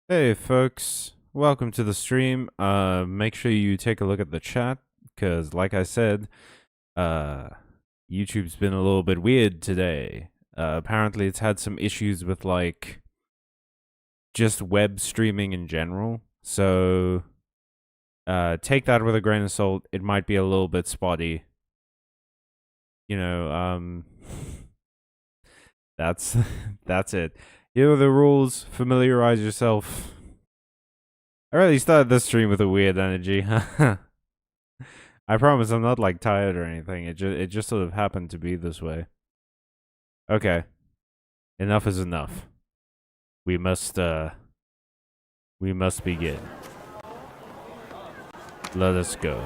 Hey folks, welcome to the stream. Make sure you take a look at the chat, cause like I said, uh, YouTube's been a little bit weird today. Apparently it's had some issues with like just web streaming in general. So, take that with a grain of salt. It might be a little bit spotty. You know, that's that's it. Here are the rules. Familiarize yourself. I really started this stream with a weird energy. I promise I'm not like tired or anything. It just sort of happened to be this way. Okay. Enough is enough. We must begin. Let us go.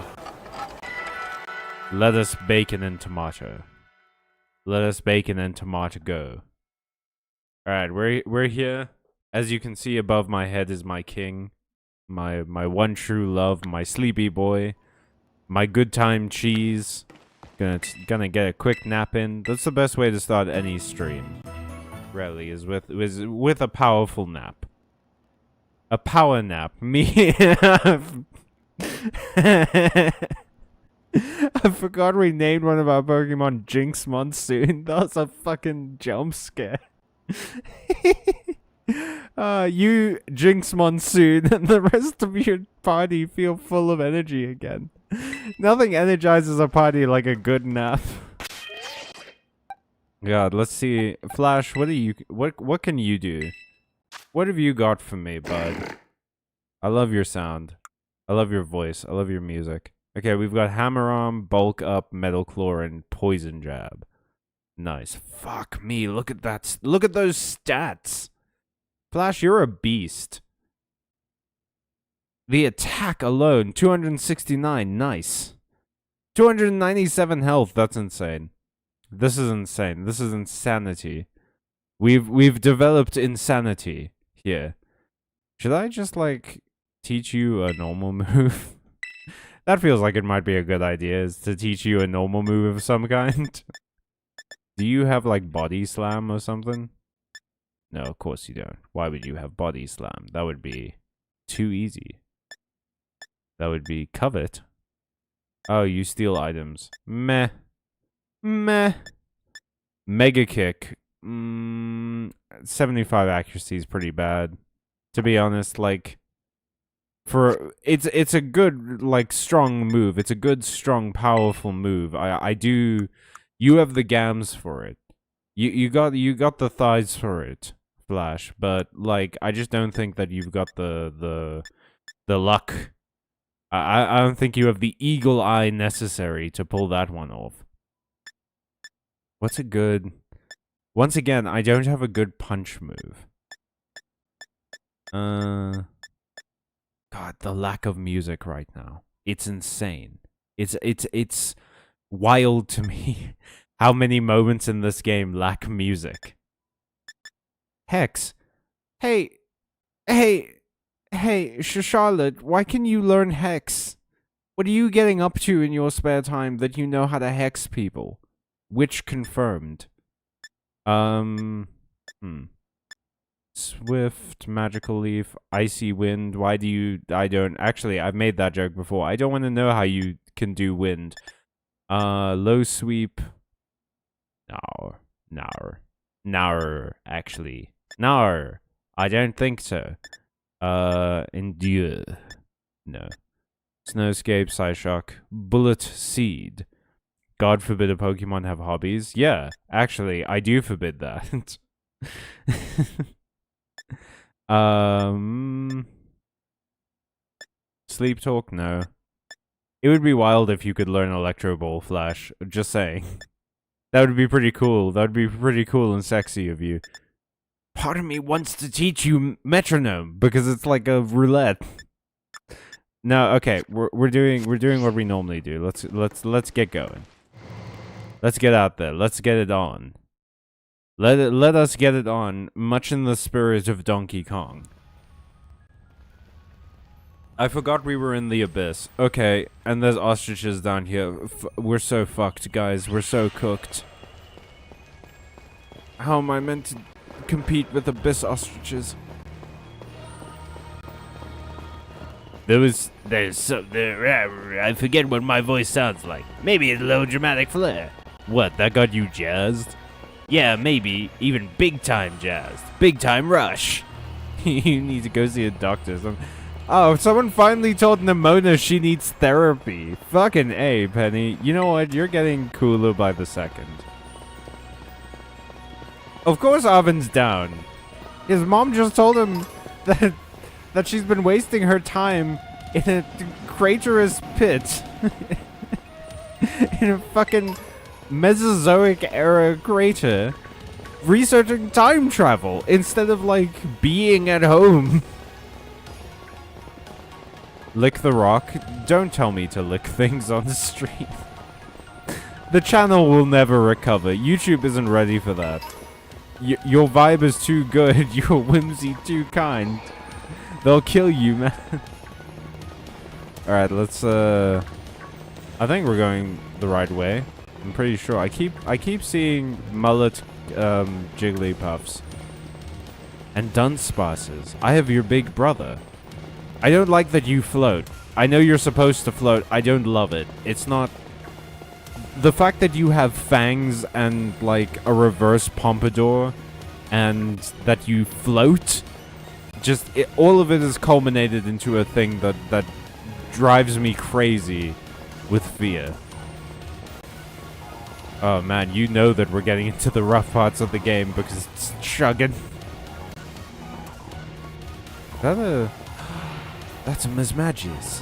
Let us bacon and tomato. Let us bacon and tomato go. Alright, we're here. As you can see above my head is my king. My one true love, my sleepy boy. My good time cheese. Gonna get a quick nap in. That's the best way to start any stream. Really, is with a powerful nap. A power nap. Me. I forgot we named one of our Pokemon Jinx Monsoon. That was a fucking jump scare. You Jinx Monsoon and the rest of your party feel full of energy again. Nothing energizes a party like a good nap. God, let's see. Flash, what can you do? What have you got for me, bud? I love your sound. I love your voice. I love your music. Okay, we've got Hammer Arm, Bulk Up, Metal Claw, and Poison Jab. Nice. Fuck me, look at that. Look at those stats. Flash, you're a beast. The attack alone, 269, nice. 297 health, that's insane. This is insane. This is insanity. We've developed insanity here. Should I just like teach you a normal move? That feels like it might be a good idea, is to teach you a normal move of some kind. Do you have like Body Slam or something? No, of course you don't. Why would you have Body Slam? That would be too easy. That would be Covet. Oh, you steal items. Meh. Meh. Mega Kick. 75 accuracy is pretty bad. To be honest, like, it's a good, like, strong move. It's a good, strong, powerful move. You have the gams for it. You got the thighs for it, Flash. But like, I just don't think that you've got the luck. I don't think you have the eagle eye necessary to pull that one off. What's a good? Once again, I don't have a good punch move. God, the lack of music right now. It's insane. It's wild to me how many moments in this game lack music. Hex. Hey, Charlotte, why can you learn Hex? What are you getting up to in your spare time that you know how to hex people? Which confirmed. Swift, Magical Leaf, Icy Wind. Why do you... Actually, I've made that joke before. I don't want to know how you can do wind. Low Sweep. No, actually. No, I don't think so. Endure. No. Snowscape, Psyshock, Bullet Seed. God forbid a Pokemon have hobbies. Yeah, actually, I do forbid that. Sleep Talk, no. It would be wild if you could learn Electro Ball, Flash. Just saying. That would be pretty cool. That would be pretty cool and sexy of you. Part of me wants to teach you metronome because it's like a roulette. No, okay, we're doing what we normally do. Let's get going. Let's get out there. Let's get it on. Let us get it on, much in the spirit of Donkey Kong. I forgot we were in the abyss. Okay, and there's ostriches down here. We're so fucked, guys. We're so cooked. How am I meant to compete with abyss ostriches? I forget what my voice sounds like. Maybe a low dramatic flair. What, that got you jazzed? Yeah, maybe. Even big time jazzed. Big time rush. You need to go see a doctor. Oh, someone finally told Nimona she needs therapy. Fucking A, Penny. You know what? You're getting cooler by the second. Of course Arvin's down. His mom just told him that she's been wasting her time in a craterous pit. In a fucking Mesozoic era crater. Researching time travel instead of, like, being at home. Lick the rock? Don't tell me to lick things on the stream. The channel will never recover. YouTube isn't ready for that. Your vibe is too good. Your whimsy too kind. They'll kill you, man. Alright, let's, I think we're going the right way. I'm pretty sure. I keep seeing mullet, Jigglypuffs. And Dunsparces. I have your big brother. I don't like that you float. I know you're supposed to float. I don't love it. It's not... The fact that you have fangs and, like, a reverse pompadour and that you float, just... all of it is culminated into a thing that drives me crazy with fear. Oh, man, you know that we're getting into the rough parts of the game because it's chugging. Is that a... That's a Mismagius.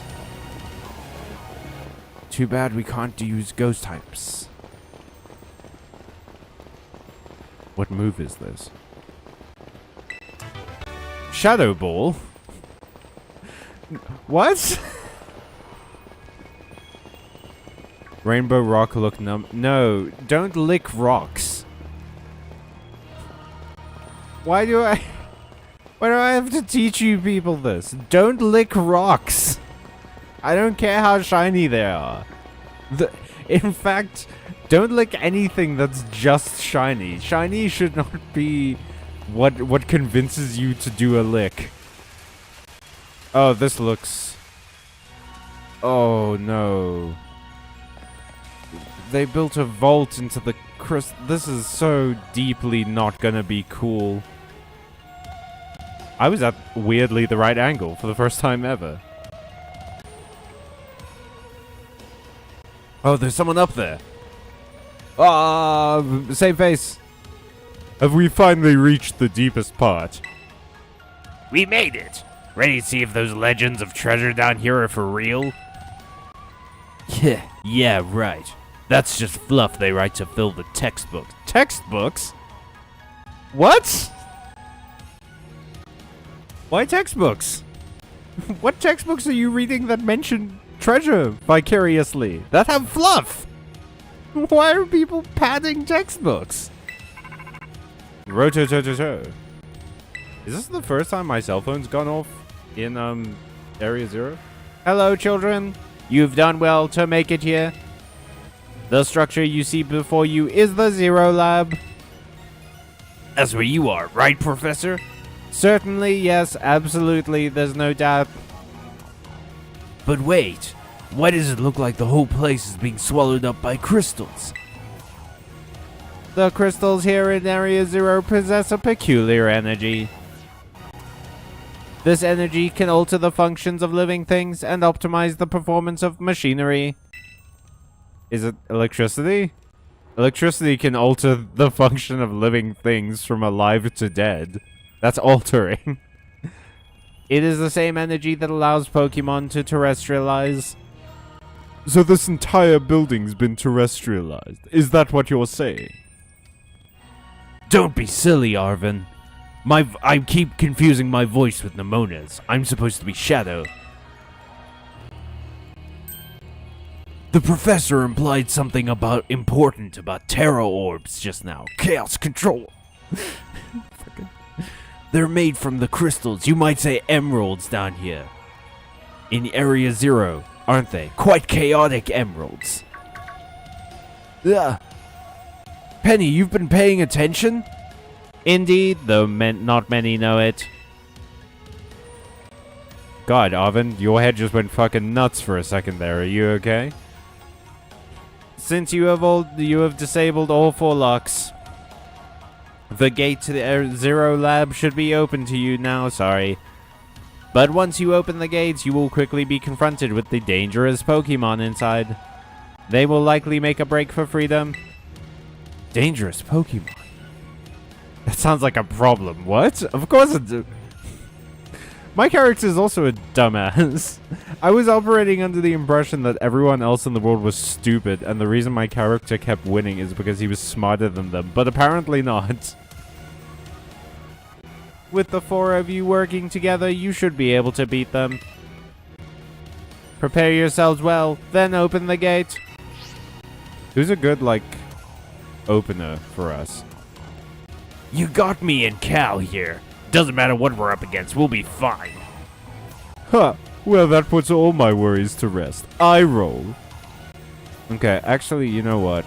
Too bad we can't use ghost types. What move is this? Shadow Ball? What? Rainbow Rock look numb. No, don't lick rocks. Why do I have to teach you people this? Don't lick rocks. I don't care how shiny they are. In fact, don't lick anything that's just shiny. Shiny should not be what convinces you to do a lick. Oh, this looks... Oh, no. They built a vault into the crystal. This is so deeply not gonna be cool. I was at weirdly the right angle for the first time ever. Oh, there's someone up there. Ah, same face. Have we finally reached the deepest part? We made it. Ready to see if those legends of treasure down here are for real? Yeah, right. That's just fluff they write to fill the textbooks. Textbooks? What? Why textbooks? What textbooks are you reading that mention treasure vicariously? That have fluff? Why are people padding textbooks? Roto-to-to-to. Is this the first time my cell phone's gone off in, Area Zero? Hello, children. You've done well to make it here. The structure you see before you is the Zero Lab. That's where you are, right, Professor? Certainly, yes, absolutely, there's no doubt. But wait, why does it look like the whole place is being swallowed up by crystals? The crystals here in Area Zero possess a peculiar energy. This energy can alter the functions of living things and optimize the performance of machinery. Is it electricity? Electricity can alter the function of living things from alive to dead. That's altering. It is the same energy that allows Pokemon to terrestrialize. So this entire building's been terrestrialized. Is that what you're saying? Don't be silly, Arvin. I keep confusing my voice with Nimona's. I'm supposed to be Shadow. The professor implied something important about Terra Orbs just now. Chaos Control. They're made from the crystals, you might say emeralds down here. In Area Zero, aren't they? Quite chaotic emeralds. Ugh. Penny, you've been paying attention? Indeed, though not many know it. God, Arvin, your head just went fucking nuts for a second there. Are you okay? Since you have disabled all 4 locks, the gate to the Zero Lab should be open to you now. Sorry. But once you open the gates, you will quickly be confronted with the dangerous Pokemon inside. They will likely make a break for freedom. Dangerous Pokemon? That sounds like a problem. What? Of course it's... My character is also a dumbass. I was operating under the impression that everyone else in the world was stupid, and the reason my character kept winning is because he was smarter than them, but apparently not. With the 4 of you working together, you should be able to beat them. Prepare yourselves well, then open the gate. Who's a good, like, opener for us? You got me and Cal here. Doesn't matter what we're up against, we'll be fine. Huh. Well, that puts all my worries to rest. I roll. Okay, actually, you know what?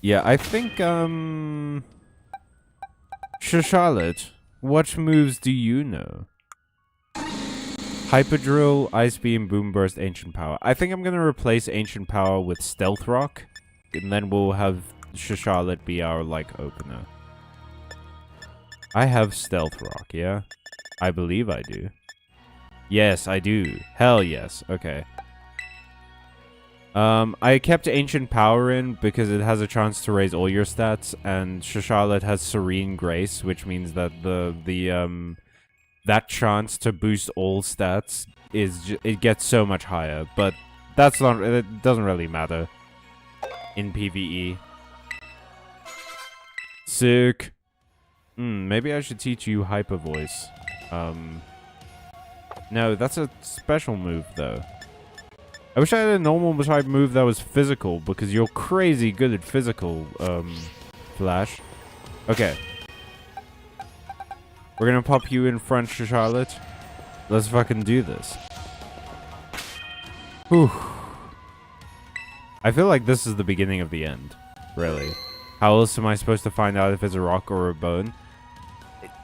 Yeah, I think, Charlotte, what moves do you know? Hyper Drill, Ice Beam, Boom Burst, Ancient Power. I think I'm gonna replace Ancient Power with Stealth Rock, and then we'll have Charlotte be our, like, opener. I have Stealth Rock, yeah? I believe I do. Yes, I do. Hell yes. Okay. I kept Ancient Power in because it has a chance to raise all your stats, and Charlotte has Serene Grace, which means that that chance to boost all stats it gets so much higher, but that's not, it doesn't really matter in PvE. Sick. Maybe I should teach you Hyper Voice. No, that's a special move though. I wish I had a normal type move that was physical, because you're crazy good at physical, Flash. Okay. We're gonna pop you in front, Charlotte. Let's fucking do this. Whew. I feel like this is the beginning of the end. Really. How else am I supposed to find out if it's a rock or a bone?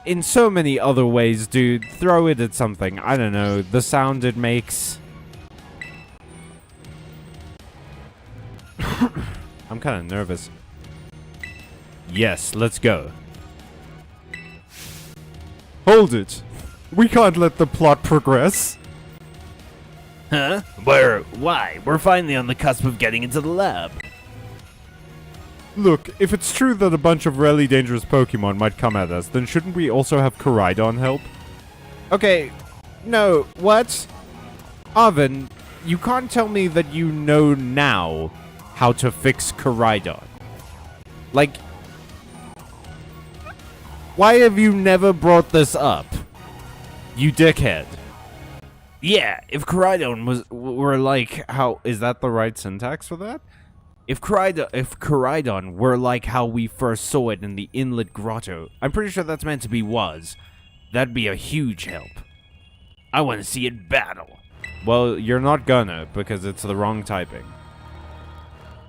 In so many other ways, dude. Throw it at something. I don't know. The sound it makes. I'm kind of nervous. Yes, let's go. Hold it. We can't let the plot progress. Huh? Why? We're finally on the cusp of getting into the lab. Look, if it's true that a bunch of really dangerous Pokemon might come at us, then shouldn't we also have Koraidon help? Okay, no, what? Arvin, you can't tell me that you know now how to fix Koraidon. Like, why have you never brought this up? You dickhead. Yeah, if Koraidon were like how... Is that the right syntax for that? If Koraidon were like how we first saw it in the Inlet Grotto, I'm pretty sure that's meant to be was. That'd be a huge help. I want to see it battle. Well, you're not gonna, because it's the wrong typing.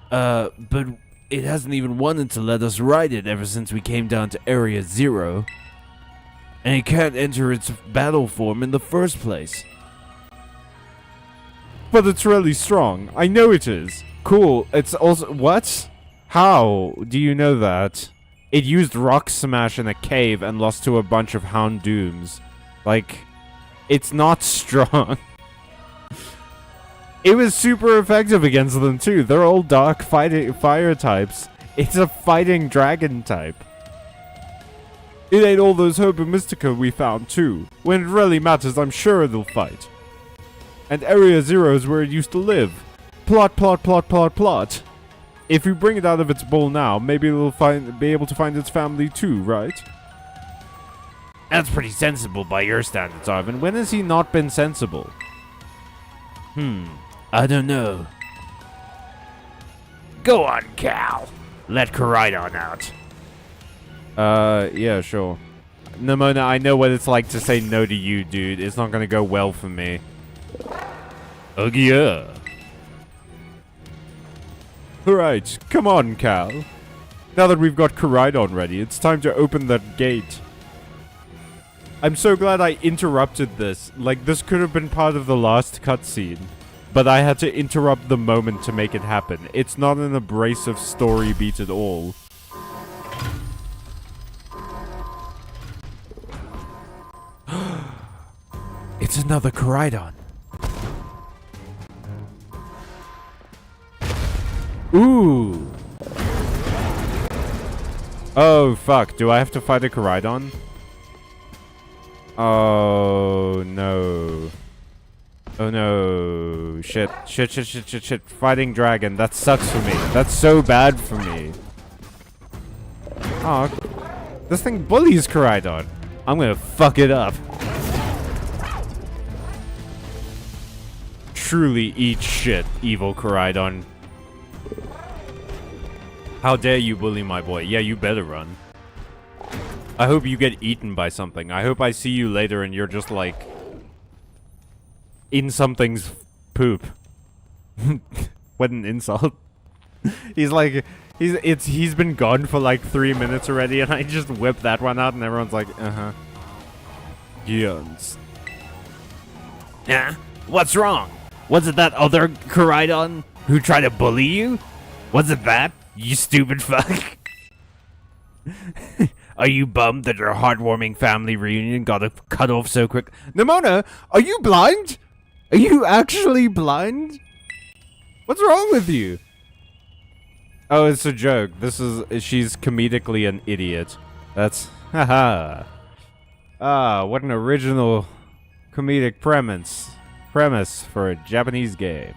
But it hasn't even wanted to let us ride it ever since we came down to Area 0. And it can't enter its battle form in the first place. But it's really strong. I know it is. Cool. It's also... What? How do you know that? It used Rock Smash in a cave and lost to a bunch of Houndooms. Like, it's not strong. It was super effective against them too. They're all dark fire types. It's a fighting dragon type. It ain't all those Herba Mystica we found too. When it really matters, I'm sure it'll fight. And Area 0 is where it used to live. Plot, plot, plot, plot, plot. If we bring it out of its bowl now, maybe it'll be able to find its family too, right? That's pretty sensible by your standards, Arvin. When has he not been sensible? I don't know. Go on, Cal. Let Koraidon out. Yeah, sure. Nimona, I know what it's like to say no to you, dude. It's not gonna go well for me. Ugh, yeah. Alright, come on, Cal. Now that we've got Koraidon ready, it's time to open that gate. I'm so glad I interrupted this. Like, this could have been part of the last cutscene. But I had to interrupt the moment to make it happen. It's not an abrasive story beat at all. It's another Koraidon. Ooh. Oh, fuck. Do I have to fight a Koraidon? Oh, no. Oh, no. Shit. Shit. Fighting dragon. That sucks for me. That's so bad for me. Oh, this thing bullies Koraidon. I'm gonna fuck it up. Truly eat shit, evil Koraidon. How dare you bully my boy? Yeah, you better run. I hope you get eaten by something. I hope I see you later and you're just like... in something's poop. What an insult. He's like... He's been gone for like 3 minutes already and I just whip that one out and everyone's like, uh-huh. Yuns. Yeah? What's wrong? Was it that other Koraidon who tried to bully you? Was it that? You stupid fuck. Are you bummed that your heartwarming family reunion got cut off so quick? Nimona, are you blind? Are you actually blind? What's wrong with you? Oh, it's a joke. She's comedically an idiot. That's, haha. Ah, what an original comedic premise for a Japanese game.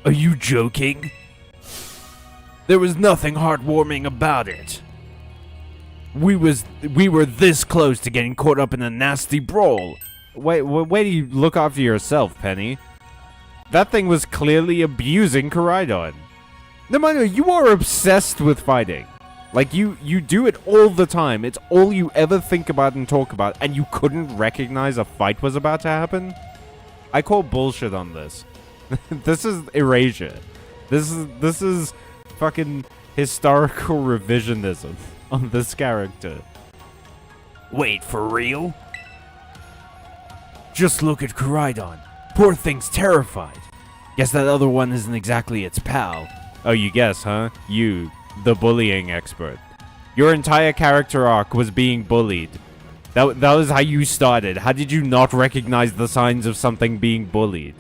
Are you joking? There was nothing heartwarming about it. We were this close to getting caught up in a nasty brawl. Wait do you look after yourself, Penny? That thing was clearly abusing Koraidon. No, you are obsessed with fighting. Like, you do it all the time. It's all you ever think about and talk about, and you couldn't recognize a fight was about to happen? I call bullshit on this. This is erasure. This is fucking historical revisionism on this character. Wait, for real? Just look at Koraidon. Poor thing's terrified. Guess that other one isn't exactly its pal. Oh, you guess, huh? You, the bullying expert. Your entire character arc was being bullied. That was how you started. How did you not recognize the signs of something being bullied?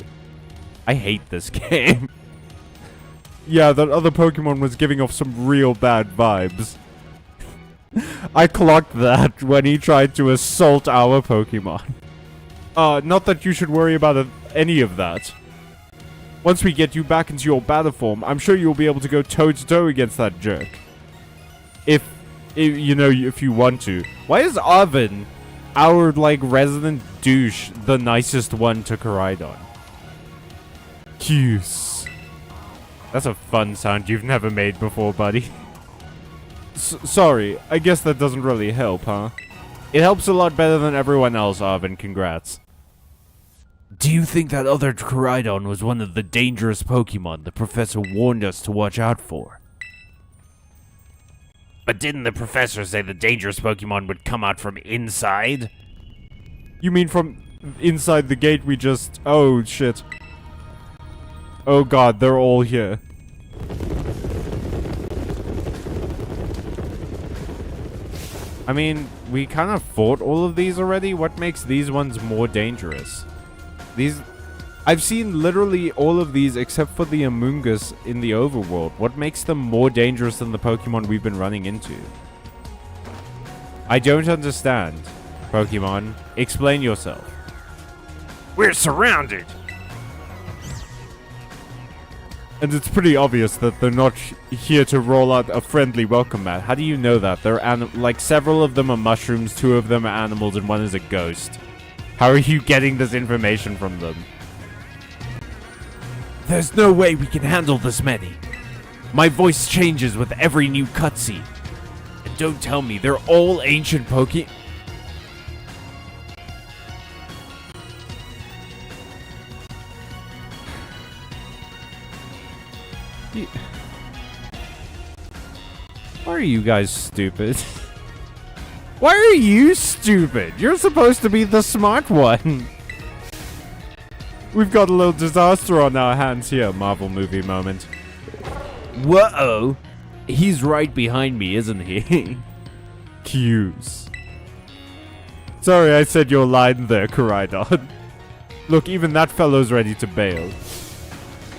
I hate this game. Yeah, that other Pokemon was giving off some real bad vibes. I clocked that when he tried to assault our Pokemon. Not that you should worry about any of that. Once we get you back into your battle form, I'm sure you'll be able to go toe-to-toe against that jerk. If you want to. Why is Arvin, our, like, resident douche, the nicest one to Koraidon? Cuse. That's a fun sound you've never made before, buddy. Sorry, I guess that doesn't really help, huh? It helps a lot better than everyone else, Arvin. Congrats. Do you think that other Koraidon was one of the dangerous Pokemon the professor warned us to watch out for? But didn't the professor say the dangerous Pokemon would come out from inside? You mean from inside the gate we just... Oh, shit. Oh god, they're all here. I mean, we kind of fought all of these already. What makes these ones more dangerous? I've seen literally all of these except for the Amoongus in the overworld. What makes them more dangerous than the Pokemon we've been running into? I don't understand. Pokemon, explain yourself. We're surrounded! And it's pretty obvious that they're not here to roll out a friendly welcome mat. How do you know that? They're like, several of them are mushrooms, 2 of them are animals, and 1 is a ghost. How are you getting this information from them? There's no way we can handle this many. My voice changes with every new cutscene. And don't tell me they're all ancient Poke... Why are you guys stupid? Why are you stupid? You're supposed to be the smart one. We've got a little disaster on our hands here, Marvel movie moment. Whoa! He's right behind me, isn't he? Cues. Sorry, I said your line there, Koraidon. Look, even that fellow's ready to bail.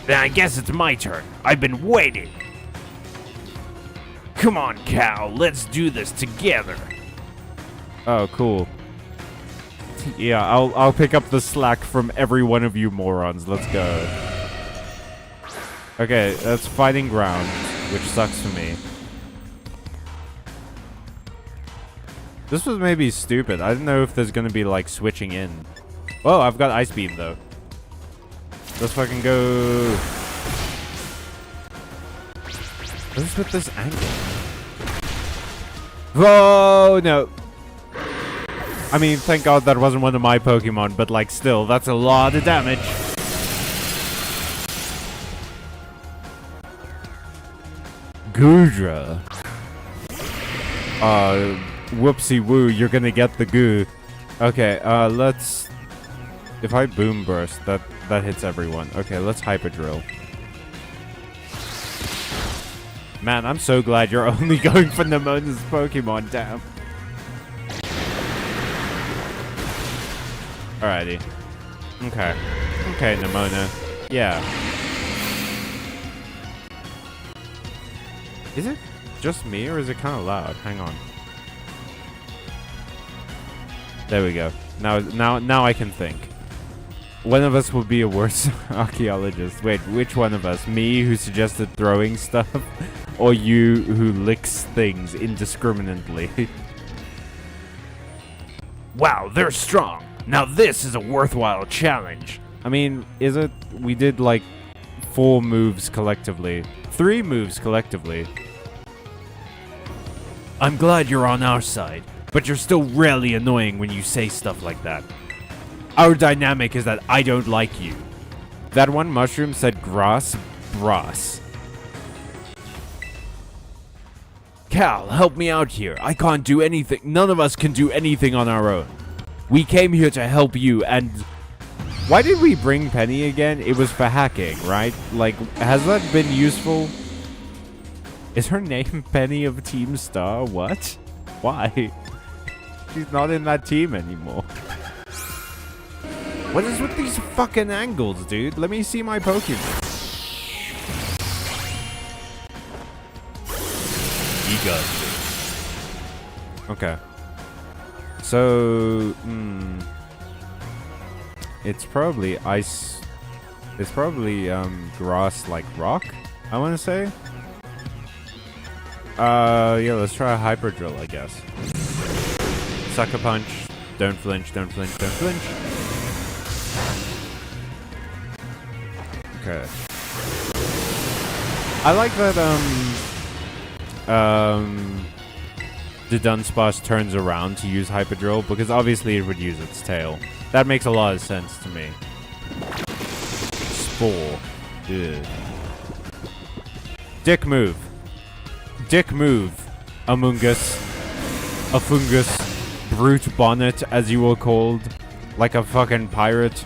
Then I guess it's my turn. I've been waiting. Come on, Cal. Let's do this together. Oh, cool. Yeah, I'll pick up the slack from every one of you morons. Let's go. Okay, that's fighting ground, which sucks for me. This was maybe stupid. I don't know if there's gonna be like switching in. Oh, I've got Ice Beam though. Let's fucking go. What is with this angle? Oh no. I mean, thank God that wasn't one of my Pokemon, but like still, that's a lot of damage. Goodra. Whoopsie woo, you're gonna get the goo. Okay, let's... If I Boom Burst, that hits everyone. Okay, let's Hyper Drill. Man, I'm so glad you're only going for Nemona's Pokemon, damn. Alrighty. Okay. Okay, Nemona. Yeah. Is it just me, or is it kind of loud? Hang on. There we go. Now I can think. One of us will be a worse archaeologist. Wait, which one of us? Me, who suggested throwing stuff, or you, who licks things indiscriminately? Wow, they're strong. Now this is a worthwhile challenge. I mean, is it? We did like 4 moves collectively. 3 moves collectively. I'm glad you're on our side, but you're still really annoying when you say stuff like that. Our dynamic is that I don't like you. That one mushroom said grass, brass. Cal, help me out here. I can't do anything. None of us can do anything on our own. We came here to help you, and... Why did we bring Penny again? It was for hacking, right? Like, has that been useful? Is her name Penny of Team Star? What? Why? She's not in that team anymore. What is with these fucking angles, dude? Let me see my Pokemon. Ego. Okay. So, it's probably ice. It's probably grass like rock, I want to say. Yeah, let's try a Hyper Drill, I guess. Sucker Punch. Don't flinch, don't flinch, don't flinch. Okay. I like that the Dunsparce turns around to use Hyper Drill, because obviously it would use its tail. That makes a lot of sense to me. Spore. Ugh. Dick move. Dick move. Amoongus. A fungus. Brute Bonnet, as you were called. Like a fucking pirate.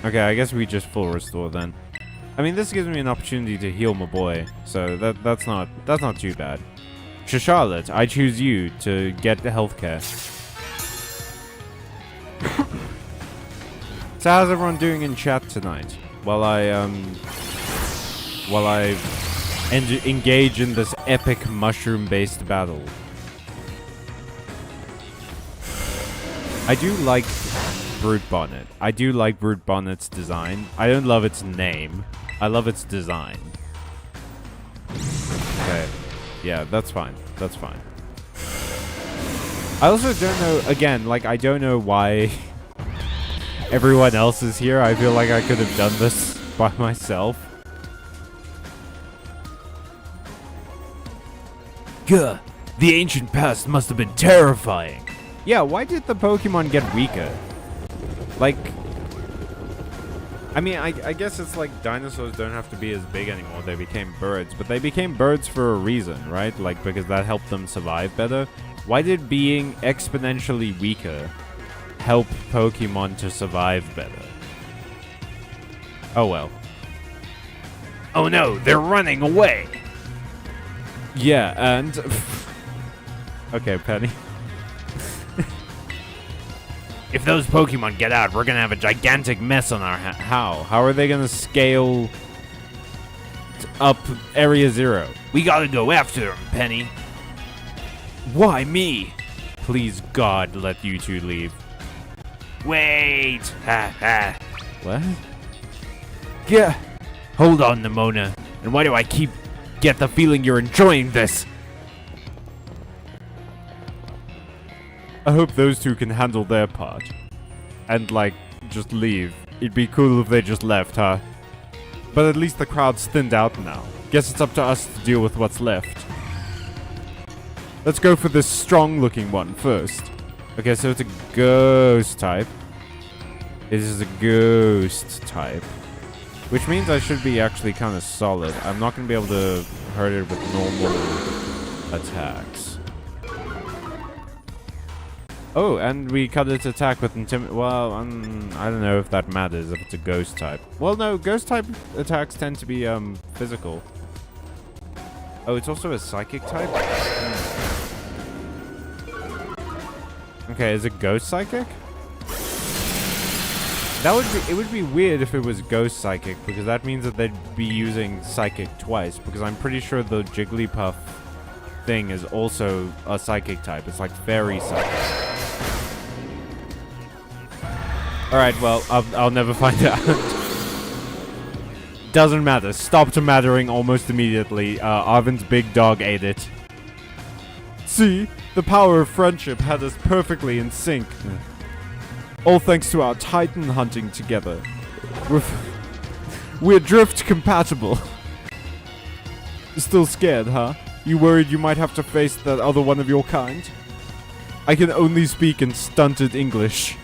Okay, I guess we just full restore then. I mean, this gives me an opportunity to heal my boy, so that's not too bad. Charlotte, I choose you to get the healthcare. So how's everyone doing in chat tonight? While I engage in this epic mushroom-based battle. I do like Brute Bonnet. I do like Brute Bonnet's design. I don't love its name. I love its design. Okay. Yeah, that's fine. That's fine. I also don't know, again, like, I don't know why everyone else is here. I feel like I could have done this by myself. Gah, the ancient past must have been terrifying. Yeah, why did the Pokemon get weaker? Like, I mean, I guess it's like dinosaurs don't have to be as big anymore. They became birds, but they became birds for a reason, right? Like, because that helped them survive better. Why did being exponentially weaker help Pokemon to survive better? Oh well. Oh no, they're running away. Yeah, and... okay, Penny. If those Pokemon get out, we're gonna have a gigantic mess on our How? How are they gonna scale up Area Zero? We gotta go after them, Penny. Why me? Please, God, let you two leave. Wait! Ha ha. What? Yeah. Hold on, Nimona. And why do I get the feeling you're enjoying this? I hope those two can handle their part. And, like, just leave. It'd be cool if they just left, huh? But at least the crowd's thinned out now. Guess it's up to us to deal with what's left. Let's go for this strong-looking one first. Okay, so it's a ghost type. It is a ghost type. Which means I should be actually kind of solid. I'm not going to be able to hurt it with normal attacks. Oh, and we cut its attack with well, I don't know if that matters if it's a ghost type. Well, no, ghost type attacks tend to be physical. Oh, it's also a psychic type? Okay, is it ghost psychic? It would be weird if it was ghost psychic, because that means that they'd be using psychic twice, because I'm pretty sure the Jigglypuff thing is also a psychic type. It's like fairy psychic. Alright, well, I'll never find out. Doesn't matter. Stopped mattering almost immediately. Arvin's big dog ate it. See? The power of friendship had us perfectly in sync. All thanks to our Titan hunting together. We're drift compatible. Still scared, huh? You worried you might have to face that other one of your kind? I can only speak in stunted English.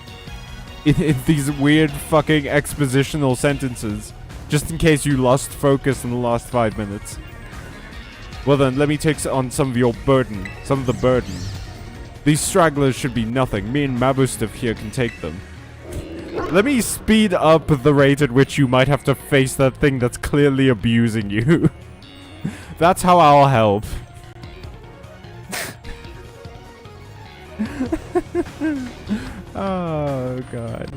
In these weird fucking expositional sentences. Just in case you lost focus in the last 5 minutes. Well then, let me take on some of your burden. Some of the burden. These stragglers should be nothing. Me and Mabustiff here can take them. Let me speed up the rate at which you might have to face that thing that's clearly abusing you. That's how I'll help. Oh, God.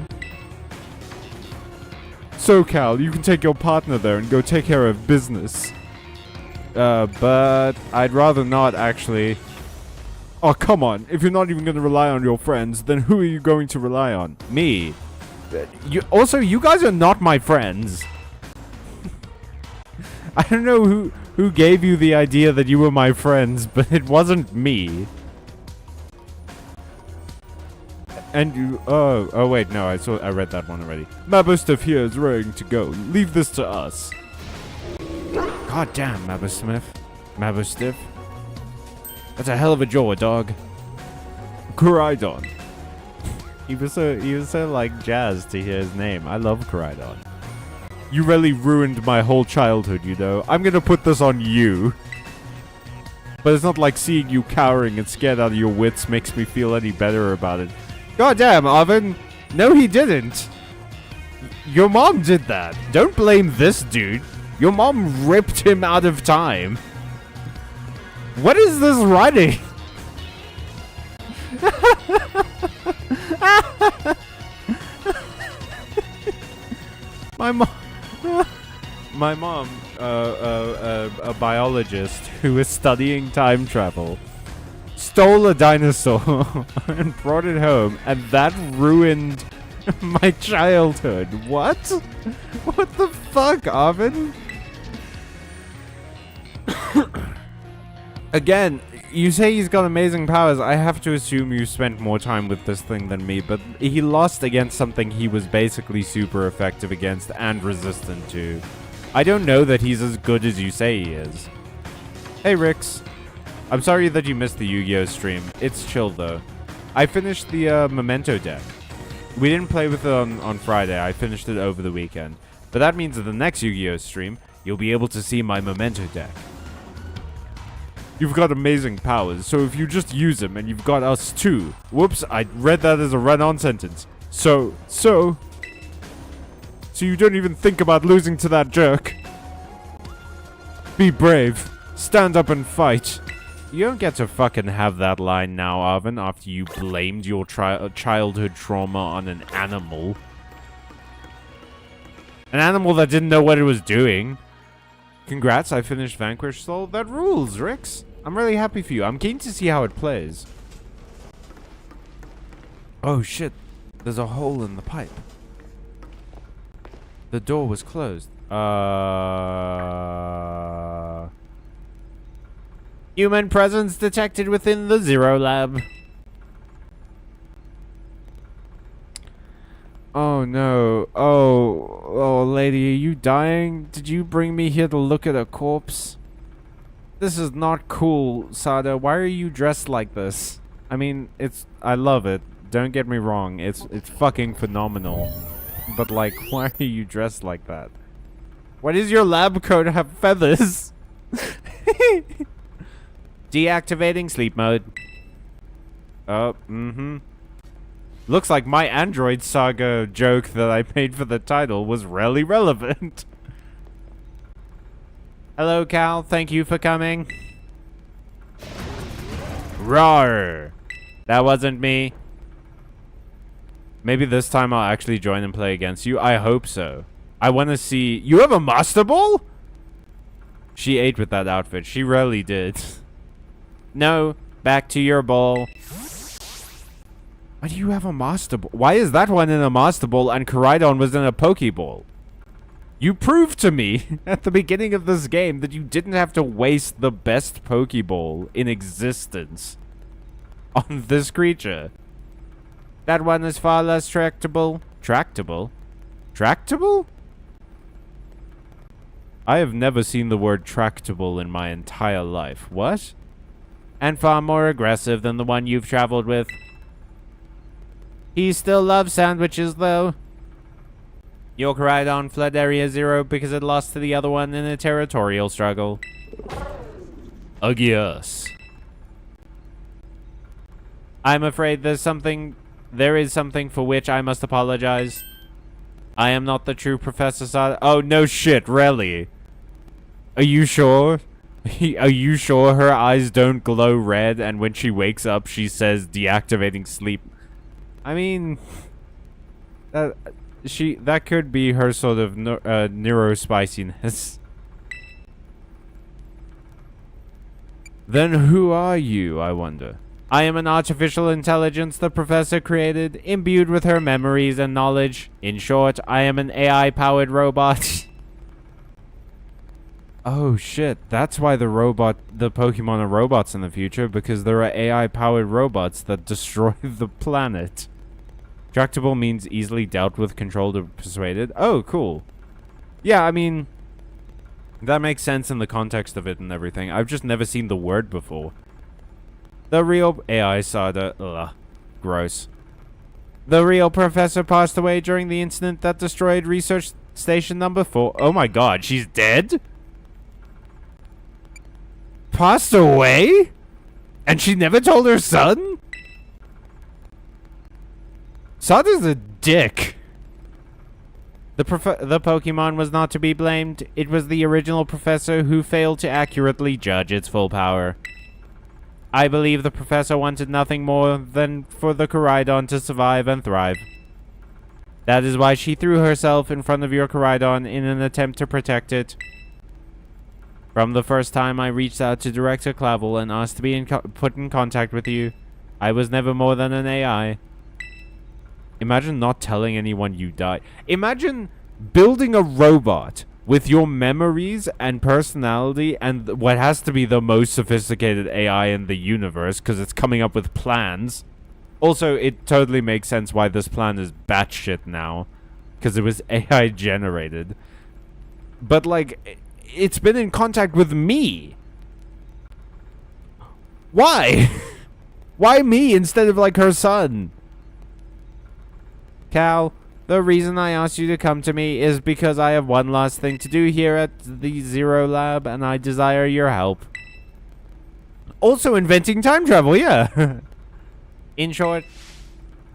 So, Cal, you can take your partner there and go take care of business. But I'd rather not, actually. Oh, come on. If you're not even going to rely on your friends, then who are you going to rely on? Me. You guys are not my friends. I don't know who gave you the idea that you were my friends, but it wasn't me. And you, oh wait, no, I read that one already. Mabustiff here is ready to go. Leave this to us. God damn, Mabustiff. That's a hell of a jaw, dog. Koraidon. He was so like jazzed to hear his name. I love Koraidon. You really ruined my whole childhood, you know. I'm gonna put this on you. But it's not like seeing you cowering and scared out of your wits makes me feel any better about it. God damn, Arvin. No, he didn't. Your mom did that. Don't blame this dude. Your mom ripped him out of time. What is this writing? My mom, a biologist who is studying time travel, stole a dinosaur and brought it home, and that ruined my childhood. What? What the fuck, Arvin? Again, you say he's got amazing powers. I have to assume you spent more time with this thing than me, but he lost against something he was basically super effective against and resistant to. I don't know that he's as good as you say he is. Hey, Rix. I'm sorry that you missed the Yu-Gi-Oh stream. It's chill, though. I finished the Memento deck. We didn't play with it on Friday. I finished it over the weekend. But that means that the next Yu-Gi-Oh! Stream, you'll be able to see my Memento deck. You've got amazing powers, so if you just use them and you've got us too. Whoops, I read that as a run-on sentence. So you don't even think about losing to that jerk. Be brave. Stand up and fight. You don't get to fucking have that line now, Arvin, after you blamed your childhood trauma on an animal. An animal that didn't know what it was doing. Congrats, I finished Vanquish Soul. That rules, Rix. I'm really happy for you. I'm keen to see how it plays. Oh shit. There's a hole in the pipe. The door was closed. Human presence detected within the Zero Lab. Oh no. Oh, lady, are you dying? Did you bring me here to look at a corpse? This is not cool, Sada. Why are you dressed like this? I mean, I love it. Don't get me wrong. It's fucking phenomenal. But like, why are you dressed like that? Why does your lab coat have feathers? Deactivating sleep mode. Oh, Looks like my Android Saga joke that I made for the title was really relevant. Hello, Cal. Thank you for coming. Rawr. That wasn't me. Maybe this time I'll actually join and play against you. I hope so. I want to see... You have a Master Ball? She ate with that outfit. She really did. No. Back to your ball. Why do you have a Master Ball? Why is that one in a Master Ball and Koraidon was in a Pokeball? You proved to me at the beginning of this game that you didn't have to waste the best Pokeball in existence on this creature. That one is far less tractable. Tractable? Tractable? I have never seen the word tractable in my entire life. What? And far more aggressive than the one you've traveled with. He still loves sandwiches, though. Your Koraidon fled Area Zero because it lost to the other one in a territorial struggle. Ugh, yes. I'm afraid there is something for which I must apologize. I am not the true Professor Sada. Oh, no shit, really? Are you sure? Are you sure her eyes don't glow red and when she wakes up she says deactivating sleep? I mean... that could be her sort of neurospiciness. Then who are you, I wonder? I am an artificial intelligence the professor created, imbued with her memories and knowledge. In short, I am an AI-powered robot. Oh shit, that's why the Pokemon are robots in the future, because there are AI-powered robots that destroy the planet. Tractable means easily dealt with, controlled, or persuaded. Oh, cool. Yeah, I mean, that makes sense in the context of it and everything. I've just never seen the word before. The real AI Sada. Ugh. Gross. The real professor passed away during the incident that destroyed Research Station number 4. Oh my god, she's dead? Passed away? And she never told her son? Sada's a dick. The Pokemon was not to be blamed. It was the original professor who failed to accurately judge its full power. I believe the professor wanted nothing more than for the Koraidon to survive and thrive. That is why she threw herself in front of your Koraidon in an attempt to protect it. From the first time I reached out to Director Clavel and asked to be put in contact with you, I was never more than an AI. Imagine not telling anyone you died. Imagine building a robot with your memories and personality and what has to be the most sophisticated AI in the universe because it's coming up with plans. Also, it totally makes sense why this plan is batshit now because it was AI generated. But like, it's been in contact with me. Why? Why me instead of like her son? Cal, the reason I asked you to come to me is because I have one last thing to do here at the Zero Lab, and I desire your help. Also inventing time travel, yeah. In short,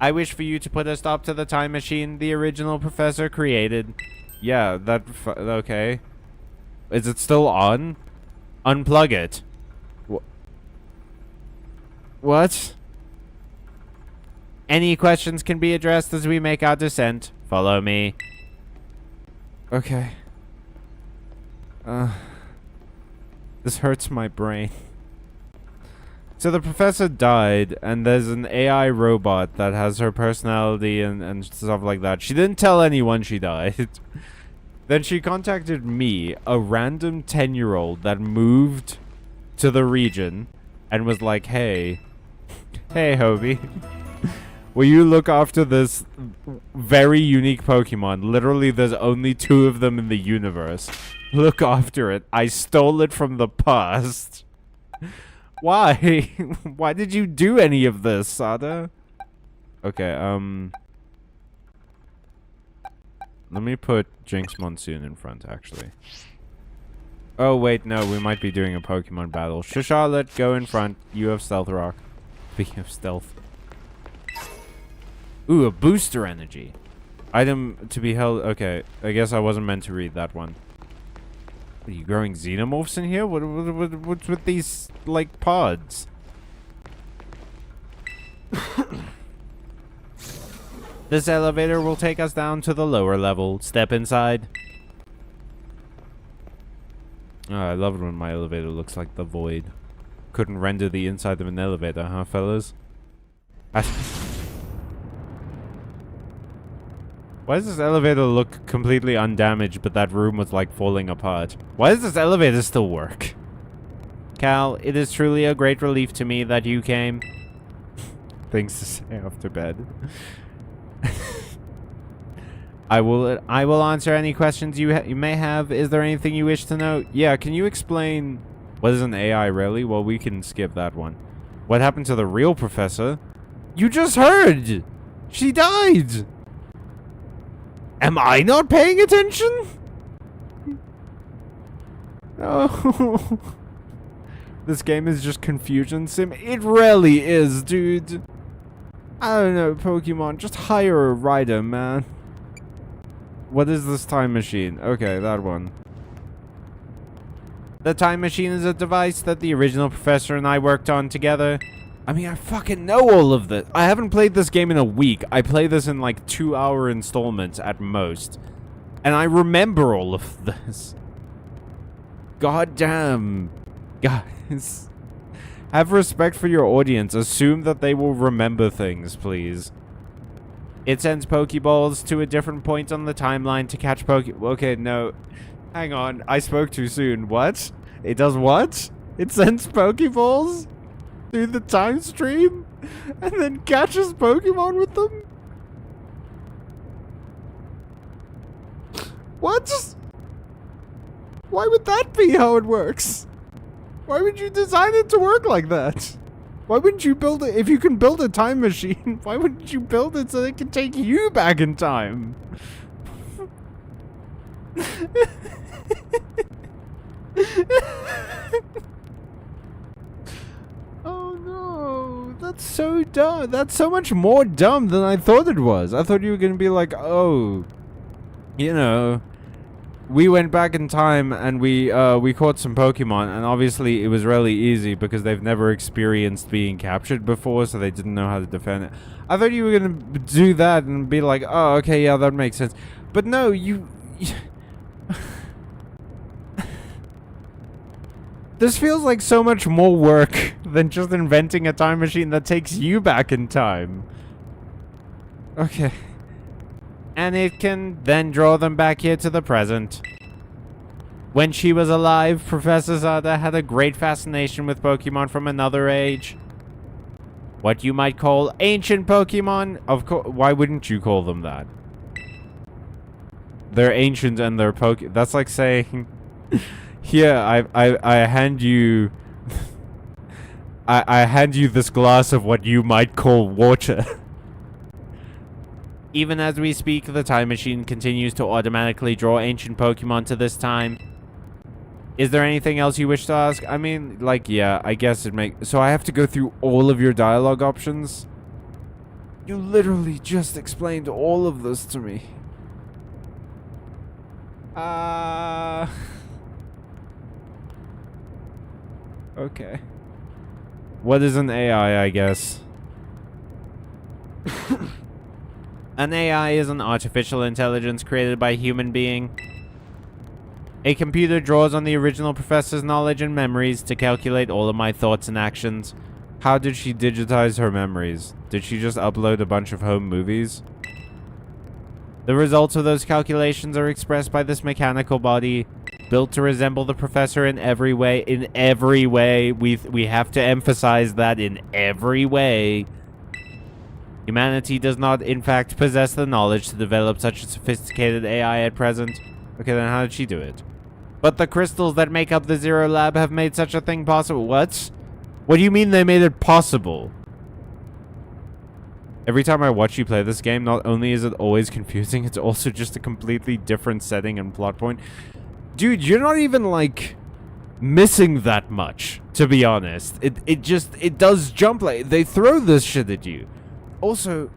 I wish for you to put a stop to the time machine the original professor created. Yeah, okay. Is it still on? Unplug it. What? Any questions can be addressed as we make our descent. Follow me. Okay. This hurts my brain. So the professor died, and there's an AI robot that has her personality and stuff like that. She didn't tell anyone she died. Then she contacted me, a random 10-year-old that moved to the region, and was like, hey, Hobie, will you look after this very unique Pokemon? Literally, there's only 2 of them in the universe. Look after it. I stole it from the past. Why? Why did you do any of this, Sada? Okay, let me put Jinx Monsoon in front, actually. Oh, wait, no, we might be doing a Pokemon battle. Charlotte, go in front. You have Stealth Rock. Speaking of stealth. Ooh, a booster energy. Item to be held. Okay, I guess I wasn't meant to read that one. Are you growing xenomorphs in here? What's with these, like, pods? This elevator will take us down to the lower level. Step inside. Oh, I love it when my elevator looks like the void. Couldn't render the inside of an elevator, huh, fellas? Why does this elevator look completely undamaged, but that room was like falling apart? Why does this elevator still work? Cal, it is truly a great relief to me that you came. Things to say after bed. I will answer any questions you may have. Is there anything you wish to know? Yeah, can you explain what is an AI really? Well, we can skip that one. What happened to the real professor? You just heard! She died! Am I not paying attention? Oh. This game is just confusion sim. It really is, dude. I don't know, Pokemon. Just hire a rider, man. What is this time machine? Okay, that one. The time machine is a device that the original professor and I worked on together. I mean, I fucking know all of this. I haven't played this game in a week. I play this in like 2-hour installments at most. And I remember all of this. God damn. Guys. Have respect for your audience. Assume that they will remember things, please. It sends Pokeballs to a different point on the timeline to catch Okay, no. Hang on. I spoke too soon. What? It does what? It sends Pokeballs through the time stream and then catches Pokemon with them? What? Why would that be how it works? Why would you design it to work like that? Why wouldn't you build it? If you can build a time machine, why wouldn't you build it so it can take you back in time? Oh no, that's so dumb. That's so much more dumb than I thought it was. I thought you were gonna be like, oh, you know, we went back in time and we caught some Pokemon, and obviously it was really easy because they've never experienced being captured before, so they didn't know how to defend it. I thought you were gonna do that and be like, oh, okay, yeah, that makes sense. But no, you this feels like so much more work than just inventing a time machine that takes you back in time. Okay. And it can then draw them back here to the present. When she was alive, Professor Sada had a great fascination with Pokemon from another age. What you might call ancient Pokemon. Of course, why wouldn't you call them that? They're ancient and they're That's like saying, here, I hand you... I hand you this glass of what you might call water. Even as we speak, the time machine continues to automatically draw ancient Pokemon to this time. Is there anything else you wish to ask? I mean, like, yeah, I guess it makes... So I have to go through all of your dialogue options? You literally just explained all of this to me. Okay. What is an AI, I guess? An AI is an artificial intelligence created by a human being. A computer draws on the original professor's knowledge and memories to calculate all of my thoughts and actions. How did she digitize her memories? Did she just upload a bunch of home movies? The results of those calculations are expressed by this mechanical body, built to resemble the professor in every way. In every way. We have to emphasize that, in every way. Humanity does not, in fact, possess the knowledge to develop such a sophisticated AI at present. Okay, then how did she do it? But the crystals that make up the Zero Lab have made such a thing possible. What? What do you mean they made it possible? Every time I watch you play this game, not only is it always confusing, it's also just a completely different setting and plot point. Dude, you're not even, like, missing that much, to be honest. It does jump, like, they throw this shit at you. Also,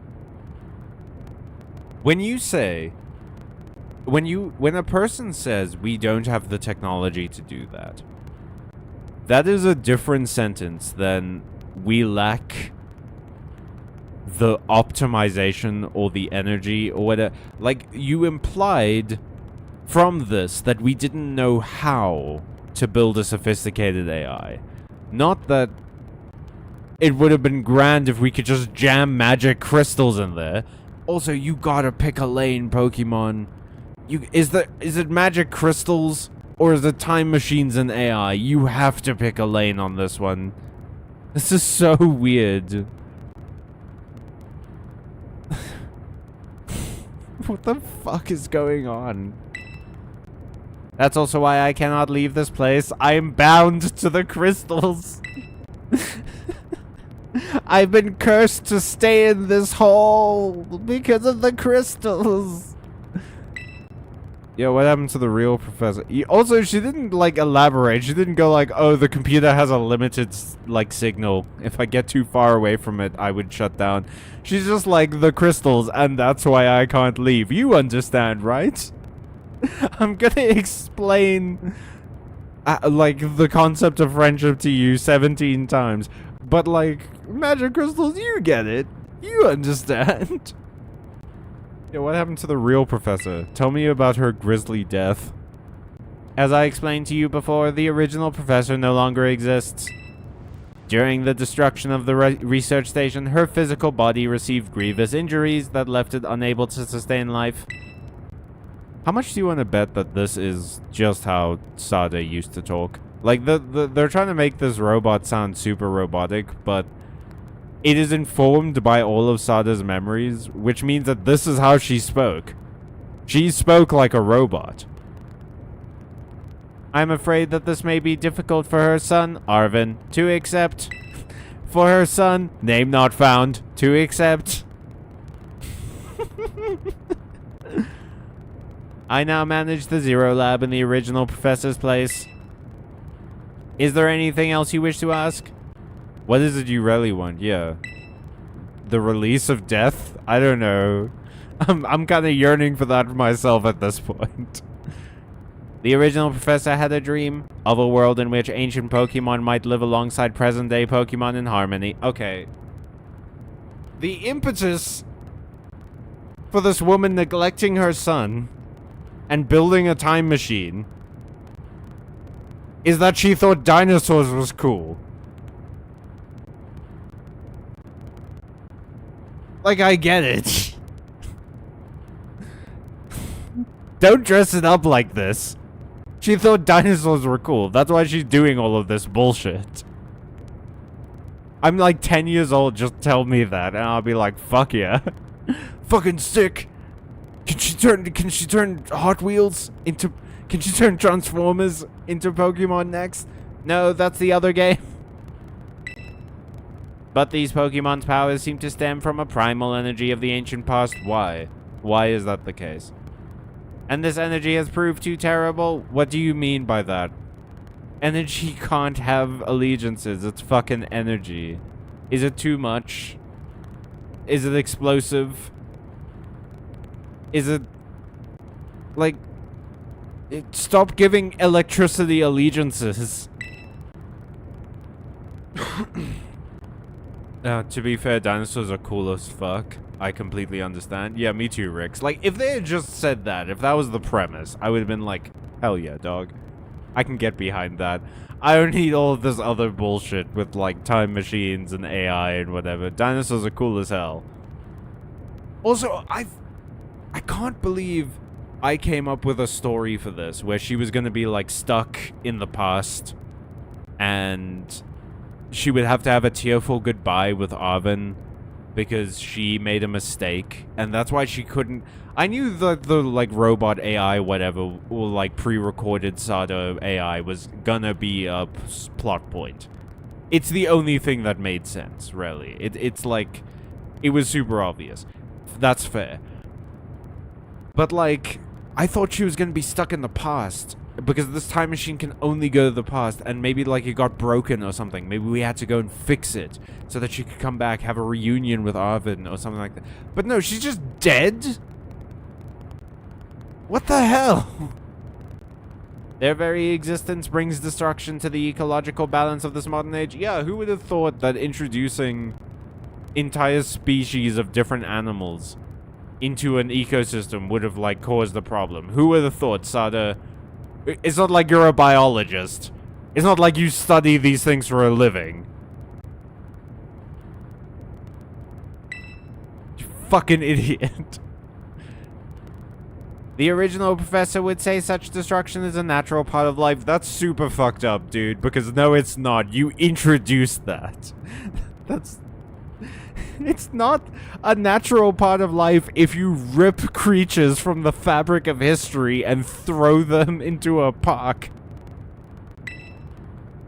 when you say, when a person says we don't have the technology to do that, that is a different sentence than we lack the optimization or the energy or whatever. Like, you implied from this that we didn't know how to build a sophisticated AI. Not that it would have been grand if we could just jam magic crystals in there. Also, you gotta pick a lane, Pokemon. Is it magic crystals or is it time machines and AI? You have to pick a lane on this one. This is so weird. What the fuck is going on? That's also why I cannot leave this place. I am bound to the crystals. I've been cursed to stay in this hole because of the crystals. Yeah, what happened to the real professor? Also, she didn't, like, elaborate. She didn't go like, oh, the computer has a limited, like, signal. If I get too far away from it, I would shut down. She's just like, the crystals, and that's why I can't leave. You understand, right? I'm gonna explain, like, the concept of friendship to you 17 times. But, like, magic crystals, you get it. You understand. Yeah, what happened to the real professor? Tell me about her grisly death. As I explained to you before, the original professor no longer exists. During the destruction of the research station, her physical body received grievous injuries that left it unable to sustain life. How much do you want to bet that this is just how Sada used to talk? Like, they're trying to make this robot sound super robotic, but it is informed by all of Sada's memories, which means that this is how she spoke. She spoke like a robot. I'm afraid that this may be difficult for her son, Arvin, to accept. For her son, name not found, to accept. I now manage the Zero Lab in the original professor's place. Is there anything else you wish to ask? What is it you really want? Yeah. The release of death? I don't know. I'm kind of yearning for that for myself at this point. The original professor had a dream of a world in which ancient Pokemon might live alongside present-day Pokemon in harmony. Okay. The impetus for this woman neglecting her son and building a time machine is that she thought dinosaurs was cool. Like, I get it. Don't dress it up like this. She thought dinosaurs were cool. That's why she's doing all of this bullshit. I'm like 10 years old, just tell me that, and I'll be like, fuck yeah. Fucking sick. Can she turn Hot Wheels into... Can she turn Transformers into Pokemon next? No, that's the other game. But these Pokemon's powers seem to stem from a primal energy of the ancient past. Why? Why is that the case? And this energy has proved too terrible? What do you mean by that? Energy can't have allegiances. It's fucking energy. Is it too much? Is it explosive? Is it... like... stop giving electricity allegiances. To be fair, dinosaurs are cool as fuck. I completely understand. Yeah, me too, Rix. Like, if they had just said that, if that was the premise, I would have been like, hell yeah, dog. I can get behind that. I don't need all of this other bullshit with, like, time machines and AI and whatever. Dinosaurs are cool as hell. Also, I can't believe I came up with a story for this, where she was gonna be, like, stuck in the past, and she would have to have a tearful goodbye with Arvin, because she made a mistake, and that's why she couldn't... I knew that the, like, robot AI, whatever, or, like, pre-recorded Sada AI was gonna be a plot point. It's the only thing that made sense, really. It's like... it was super obvious. That's fair. But, like, I thought she was gonna be stuck in the past, because this time machine can only go to the past, and maybe, like, it got broken or something. Maybe we had to go and fix it, so that she could come back, have a reunion with Arvin, or something like that. But no, she's just dead? What the hell? Their very existence brings destruction to the ecological balance of this modern age. Yeah, who would have thought that introducing entire species of different animals into an ecosystem would have, like, caused the problem? Who would have thought, Sada? It's not like you're a biologist. It's not like you study these things for a living. You fucking idiot. The original professor would say such destruction is a natural part of life. That's super fucked up, dude, because no, it's not. You introduced that. That's... it's not a natural part of life if you rip creatures from the fabric of history and throw them into a park.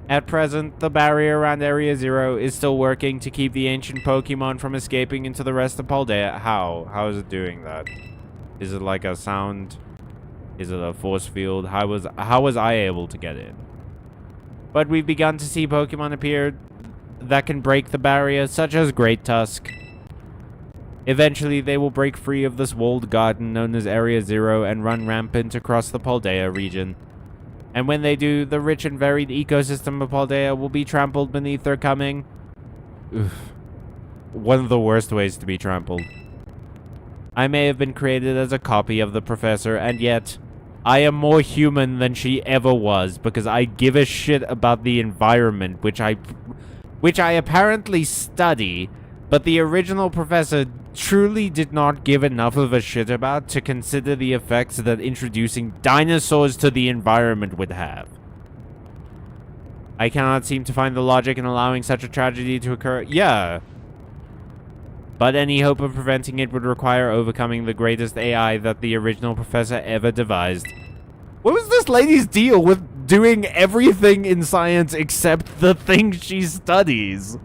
At present, the barrier around Area Zero is still working to keep the ancient Pokemon from escaping into the rest of Paldea. How? How is it doing that? Is it like a sound? Is it a force field? How was I able to get in? But we've begun to see Pokemon appear that can break the barrier, such as Great Tusk. Eventually, they will break free of this walled garden known as Area Zero and run rampant across the Paldea region. And when they do, the rich and varied ecosystem of Paldea will be trampled beneath their coming. Oof. One of the worst ways to be trampled. I may have been created as a copy of the professor, and yet I am more human than she ever was, because I give a shit about the environment, which I apparently study, but the original professor truly did not give enough of a shit about to consider the effects that introducing dinosaurs to the environment would have. I cannot seem to find the logic in allowing such a tragedy to occur. Yeah. But any hope of preventing it would require overcoming the greatest AI that the original professor ever devised. What was this lady's deal with doing everything in science except the thing she studies?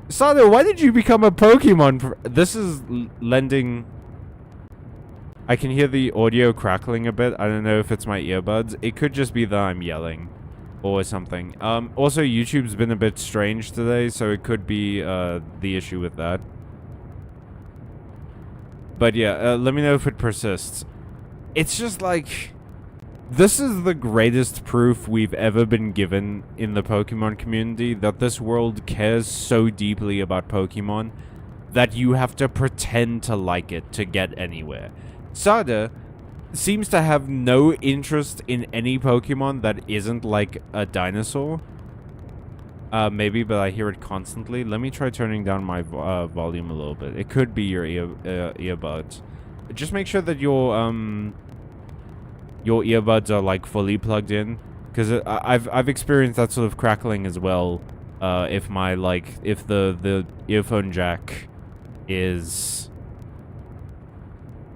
Sada, why did you become a Pokemon? This is lending... I can hear the audio crackling a bit. I don't know if it's my earbuds. It could just be that I'm yelling. Or something. Also, YouTube's been a bit strange today, so it could be the issue with that. But yeah, let me know if it persists. It's just like... this is the greatest proof we've ever been given in the Pokemon community, that this world cares so deeply about Pokemon that you have to pretend to like it to get anywhere. Sada seems to have no interest in any Pokemon that isn't like a dinosaur. Maybe, but I hear it constantly. Let me try turning down my volume a little bit. It could be your earbuds. Just make sure that your earbuds are like fully plugged in, because I've experienced that sort of crackling as well. If the earphone jack is...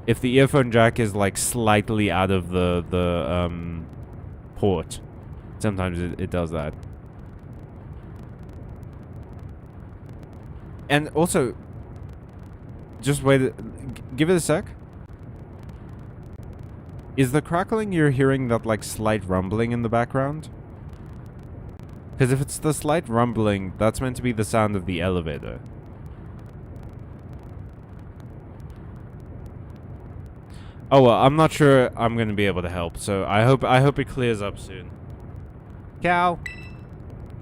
if the earphone jack is like slightly out of the port, sometimes it does that. And also, just wait. Give it a sec. Is the crackling you're hearing that, like, slight rumbling in the background? Because if it's the slight rumbling, that's meant to be the sound of the elevator. Oh well, I'm not sure I'm gonna be able to help, so I hope it clears up soon. Cal,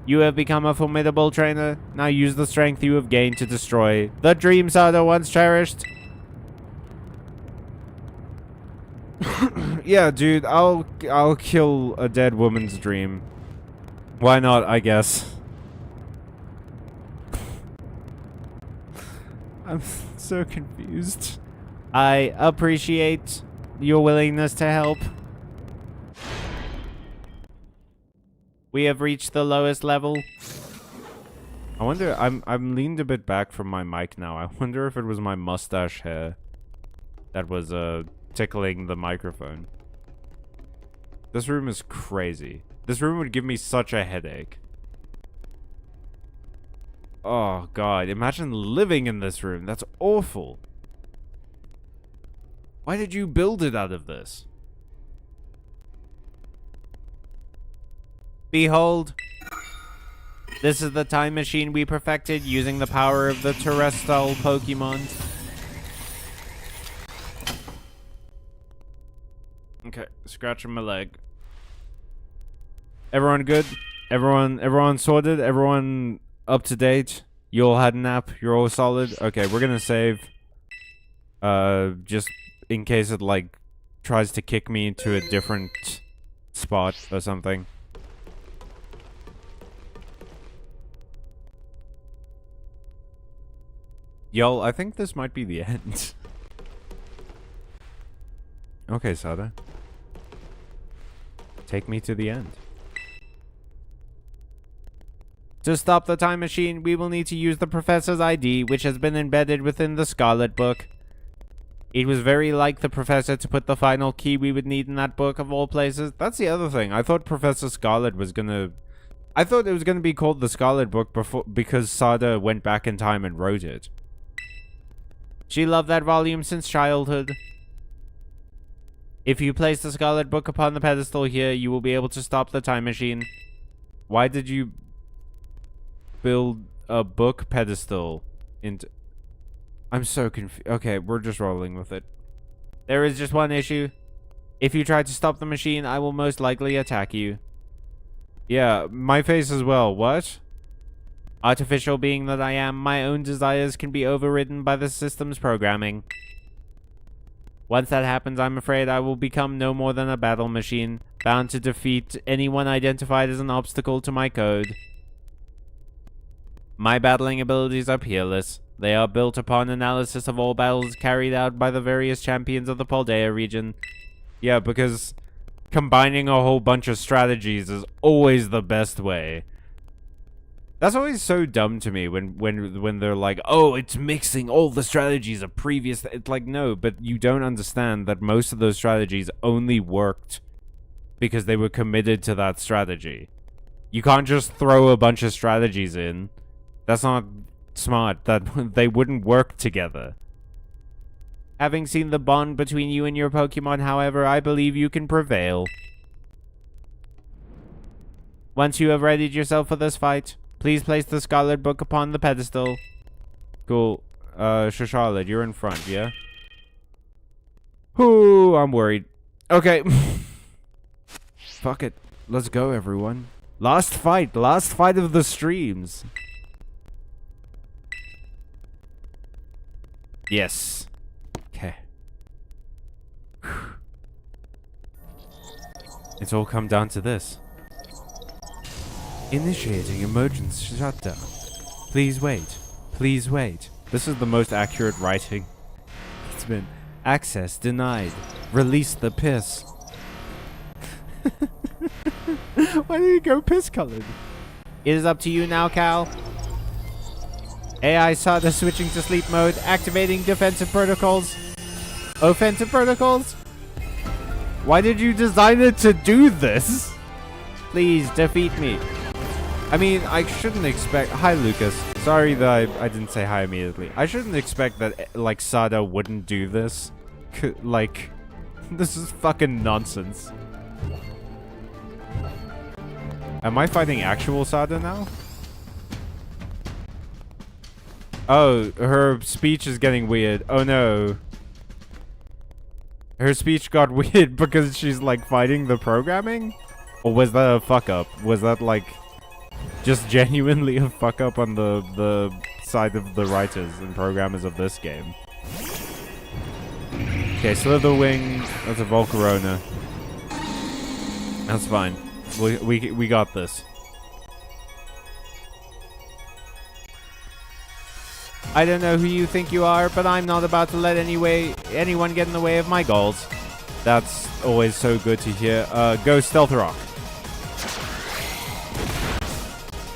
you have become a formidable trainer. Now use the strength you have gained to destroy the dream Sada once cherished. Yeah, dude, I'll kill a dead woman's dream. Why not, I guess. I'm so confused. I appreciate your willingness to help. We have reached the lowest level. I wonder, I'm leaned a bit back from my mic now. I wonder if it was my mustache hair that was tickling the microphone. This room is crazy. This room would give me such a headache. Oh god, imagine living in this room. That's awful. Why did you build it out of this? Behold, this is the time machine we perfected using the power of the terrestrial Pokemon. Okay, scratching my leg. Everyone good? Everyone sorted? Everyone up to date? You all had a nap? You're all solid? Okay, we're gonna save. Just in case it, like, tries to kick me into a different spot or something. Y'all, I think this might be the end. Okay, Sada. Take me to the end. To stop the time machine, we will need to use the Professor's ID, which has been embedded within the Scarlet Book. It was very like the Professor to put the final key we would need in that book of all places. That's the other thing. I thought Professor Scarlet was gonna... I thought it was gonna be called the Scarlet Book because Sada went back in time and wrote it. She loved that volume since childhood. If you place the Scarlet Book upon the pedestal here, you will be able to stop the time machine. Why did you build a book pedestal into... I'm so confused. Okay, we're just rolling with it. There is just one issue. If you try to stop the machine, I will most likely attack you. Yeah, my face as well. What? Artificial being that I am, my own desires can be overridden by the system's programming. Once that happens, I'm afraid I will become no more than a battle machine, bound to defeat anyone identified as an obstacle to my code. My battling abilities are peerless. They are built upon analysis of all battles carried out by the various champions of the Paldea region. Yeah, because combining a whole bunch of strategies is always the best way. That's always so dumb to me when they're like, oh, it's mixing all the strategies of previous... It's like, no, but you don't understand that most of those strategies only worked because they were committed to that strategy. You can't just throw a bunch of strategies in. That's not smart. That they wouldn't work together. Having seen the bond between you and your Pokemon, however, I believe you can prevail. Once you have readied yourself for this fight, please place the Scarlet Book upon the pedestal. Cool. Charlotte, you're in front, yeah? Ooh, I'm worried. Okay. Fuck it. Let's go, everyone. Last fight of the streams. Yes. Okay. It's all come down to this. Initiating emergency shutdown. Please wait. Please wait. This is the most accurate writing. It's been access denied. Release the piss. Why did you go piss colored? It is up to you now, Cal. AI Sada switching to sleep mode, activating defensive protocols. Offensive protocols? Why did you design it to do this? Please defeat me. I mean, I shouldn't expect... Hi, Lucas. Sorry that I didn't say hi immediately. I shouldn't expect that, like, Sada wouldn't do this. Like, this is fucking nonsense. Am I fighting actual Sada now? Oh, her speech is getting weird. Oh no. Her speech got weird because she's, like, fighting the programming? Or was that a fuck up? Was that, like, just genuinely a fuck up on the side of the writers and programmers of this game? Okay, Slitherwing. That's a Volcarona. That's fine. We got this. I don't know who you think you are, but I'm not about to let anyone get in the way of my goals. That's always so good to hear. Go Stealth Rock.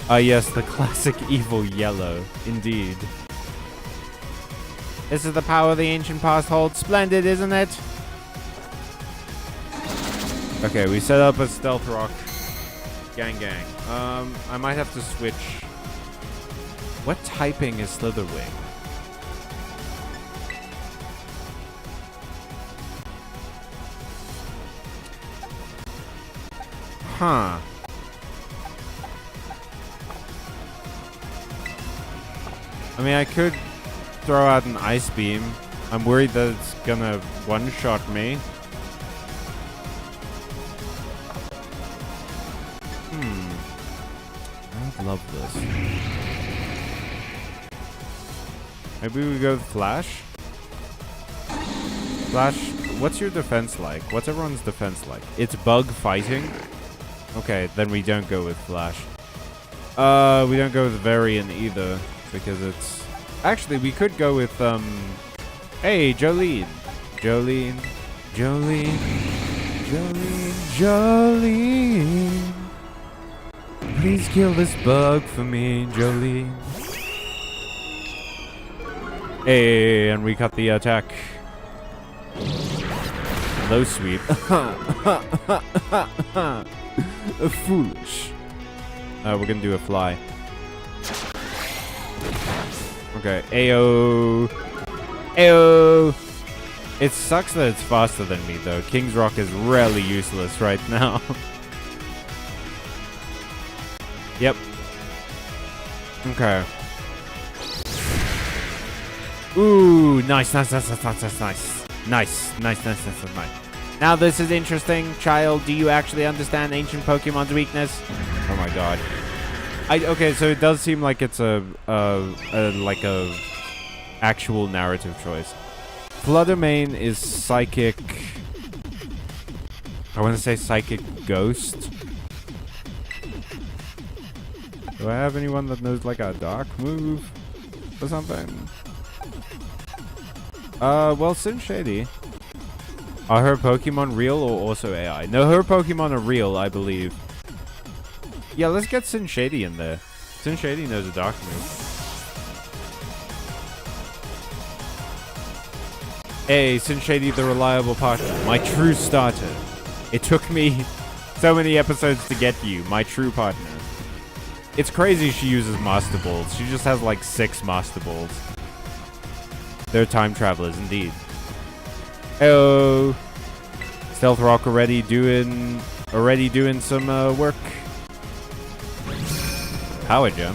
Yes, the classic evil yellow. Indeed. This is the power the ancient past holds. Splendid, isn't it? Okay, we set up a Stealth Rock. Gang. I might have to switch. What typing is Slitherwing? Huh. I mean, I could throw out an Ice Beam. I'm worried that it's gonna one-shot me. I love this. Maybe we go with Flash? Flash, what's your defense like? What's everyone's defense like? It's bug fighting? Okay, then we don't go with Flash. We don't go with Varian either, because it's... Actually, we could go with, Hey, Jolene. Jolene. Please kill this bug for me, Jolene. Hey, and we cut the attack. Low sweep. Foolish. We're gonna do a fly. Okay, Ayo. It sucks that it's faster than me, though. King's Rock is really useless right now. Yep. Okay. Ooh, nice. Nice. Now this is interesting. Child, do you actually understand ancient Pokemon's weakness? Oh my god. Okay, so it does seem like it's a actual narrative choice. Fluttermane is psychic. I want to say psychic ghost. Do I have anyone that knows like a dark move or something? Well, Sin Shady. Are her Pokemon real or also AI? No, her Pokemon are real, I believe. Yeah, let's get Sin Shady in there. Sin Shady knows a dark move. Hey, Sin Shady, the reliable partner. My true starter. It took me so many episodes to get you, my true partner. It's crazy she uses Master Balls. She just has like 6 Master Balls. They're time travelers, indeed. Heyo. Stealth Rock already doing some work. Power Gem.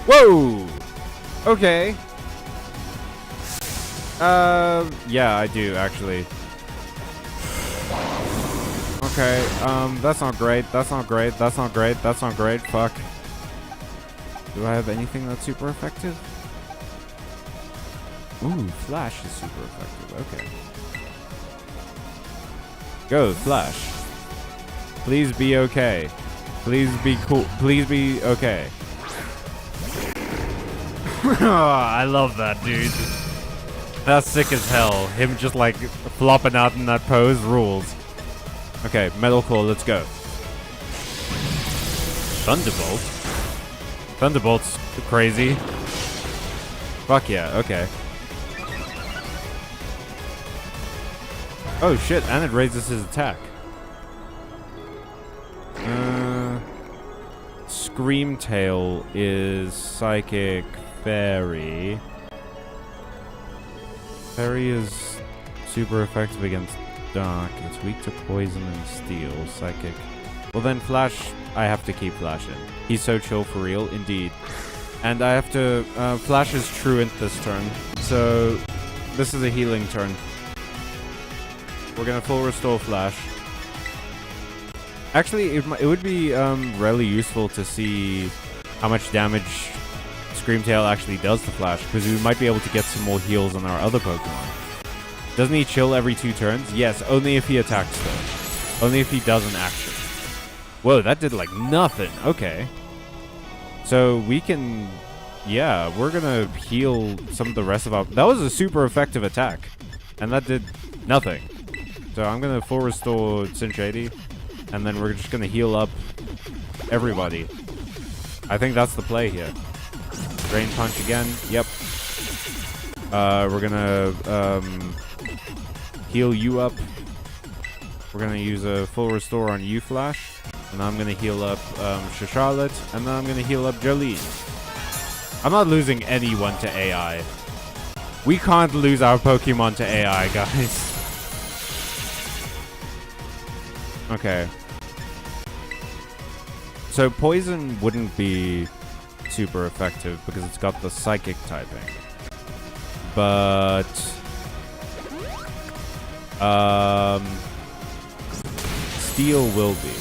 Whoa! Okay. Yeah, I do, actually. Okay, that's not great. Fuck. Do I have anything that's super effective? Ooh, Flash is super effective. Okay. Go, Flash. Please be okay. Please be cool. Please be okay. I love that, dude. That's sick as hell. Him just like flopping out in that pose rules. Okay, Metal Claw, let's go. Thunderbolt? Thunderbolt's crazy. Fuck yeah, okay. Oh shit, and it raises his attack. Screamtail is Psychic Fairy. Fairy is super effective against Dark. It's weak to Poison and Steel. Psychic. Well then Flash, I have to keep Flash in. He's so chill for real, indeed. And I have to... Flash is Truant this turn. So this is a healing turn. We're gonna full restore Flash. Actually, it would be really useful to see how much damage Screamtail actually does to Flash, because we might be able to get some more heals on our other Pokemon. Doesn't he chill every 2 turns? Yes, only if he attacks though. Only if he does an action. Whoa, that did like nothing. Okay. So we can... Yeah, we're gonna heal some of the rest of our... That was a super effective attack. And that did nothing. So I'm gonna full restore Cinchady. And then we're just gonna heal up everybody. I think that's the play here. Drain Punch again. Yep. We're gonna heal you up. We're gonna use a full restore on you, Flash. And I'm gonna heal up Charlotte. And then I'm gonna heal up Jolene. I'm not losing anyone to AI. We can't lose our Pokemon to AI, guys. Okay. So Poison wouldn't be super effective because it's got the Psychic typing. But... Steel will be.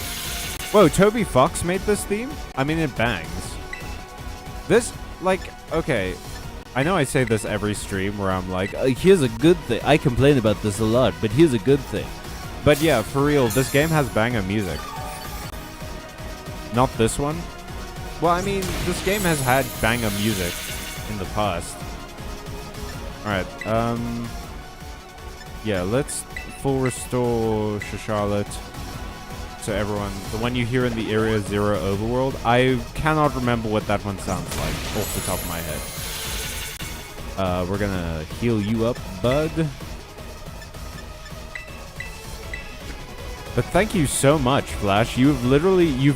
Whoa, Toby Fox made this theme? I mean, it bangs. This, like, okay. I know I say this every stream where I'm like, here's a good thing. I complain about this a lot, but here's a good thing. But yeah, for real, this game has banger music. Not this one. Well, I mean, this game has had banger music in the past. Alright, yeah, let's full restore Charlotte to everyone. The one you hear in the Area Zero overworld. I cannot remember what that one sounds like off the top of my head. We're gonna heal you up, bud. But thank you so much, Flash. You've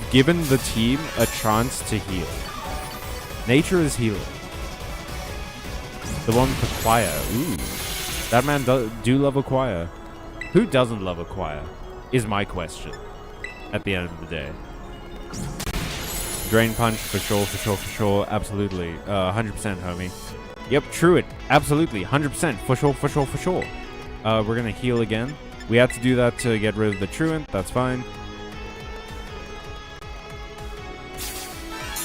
given the team a chance to heal. Nature is healing. The one with the choir. Ooh. That man do love a choir. Who doesn't love a choir? Is my question. At the end of the day. Drain Punch, for sure, for sure, for sure. Absolutely. 100% homie. Yep, true it. Absolutely. 100%. For sure, for sure, for sure. We're gonna heal again. We had to do that to get rid of the Truant. That's fine.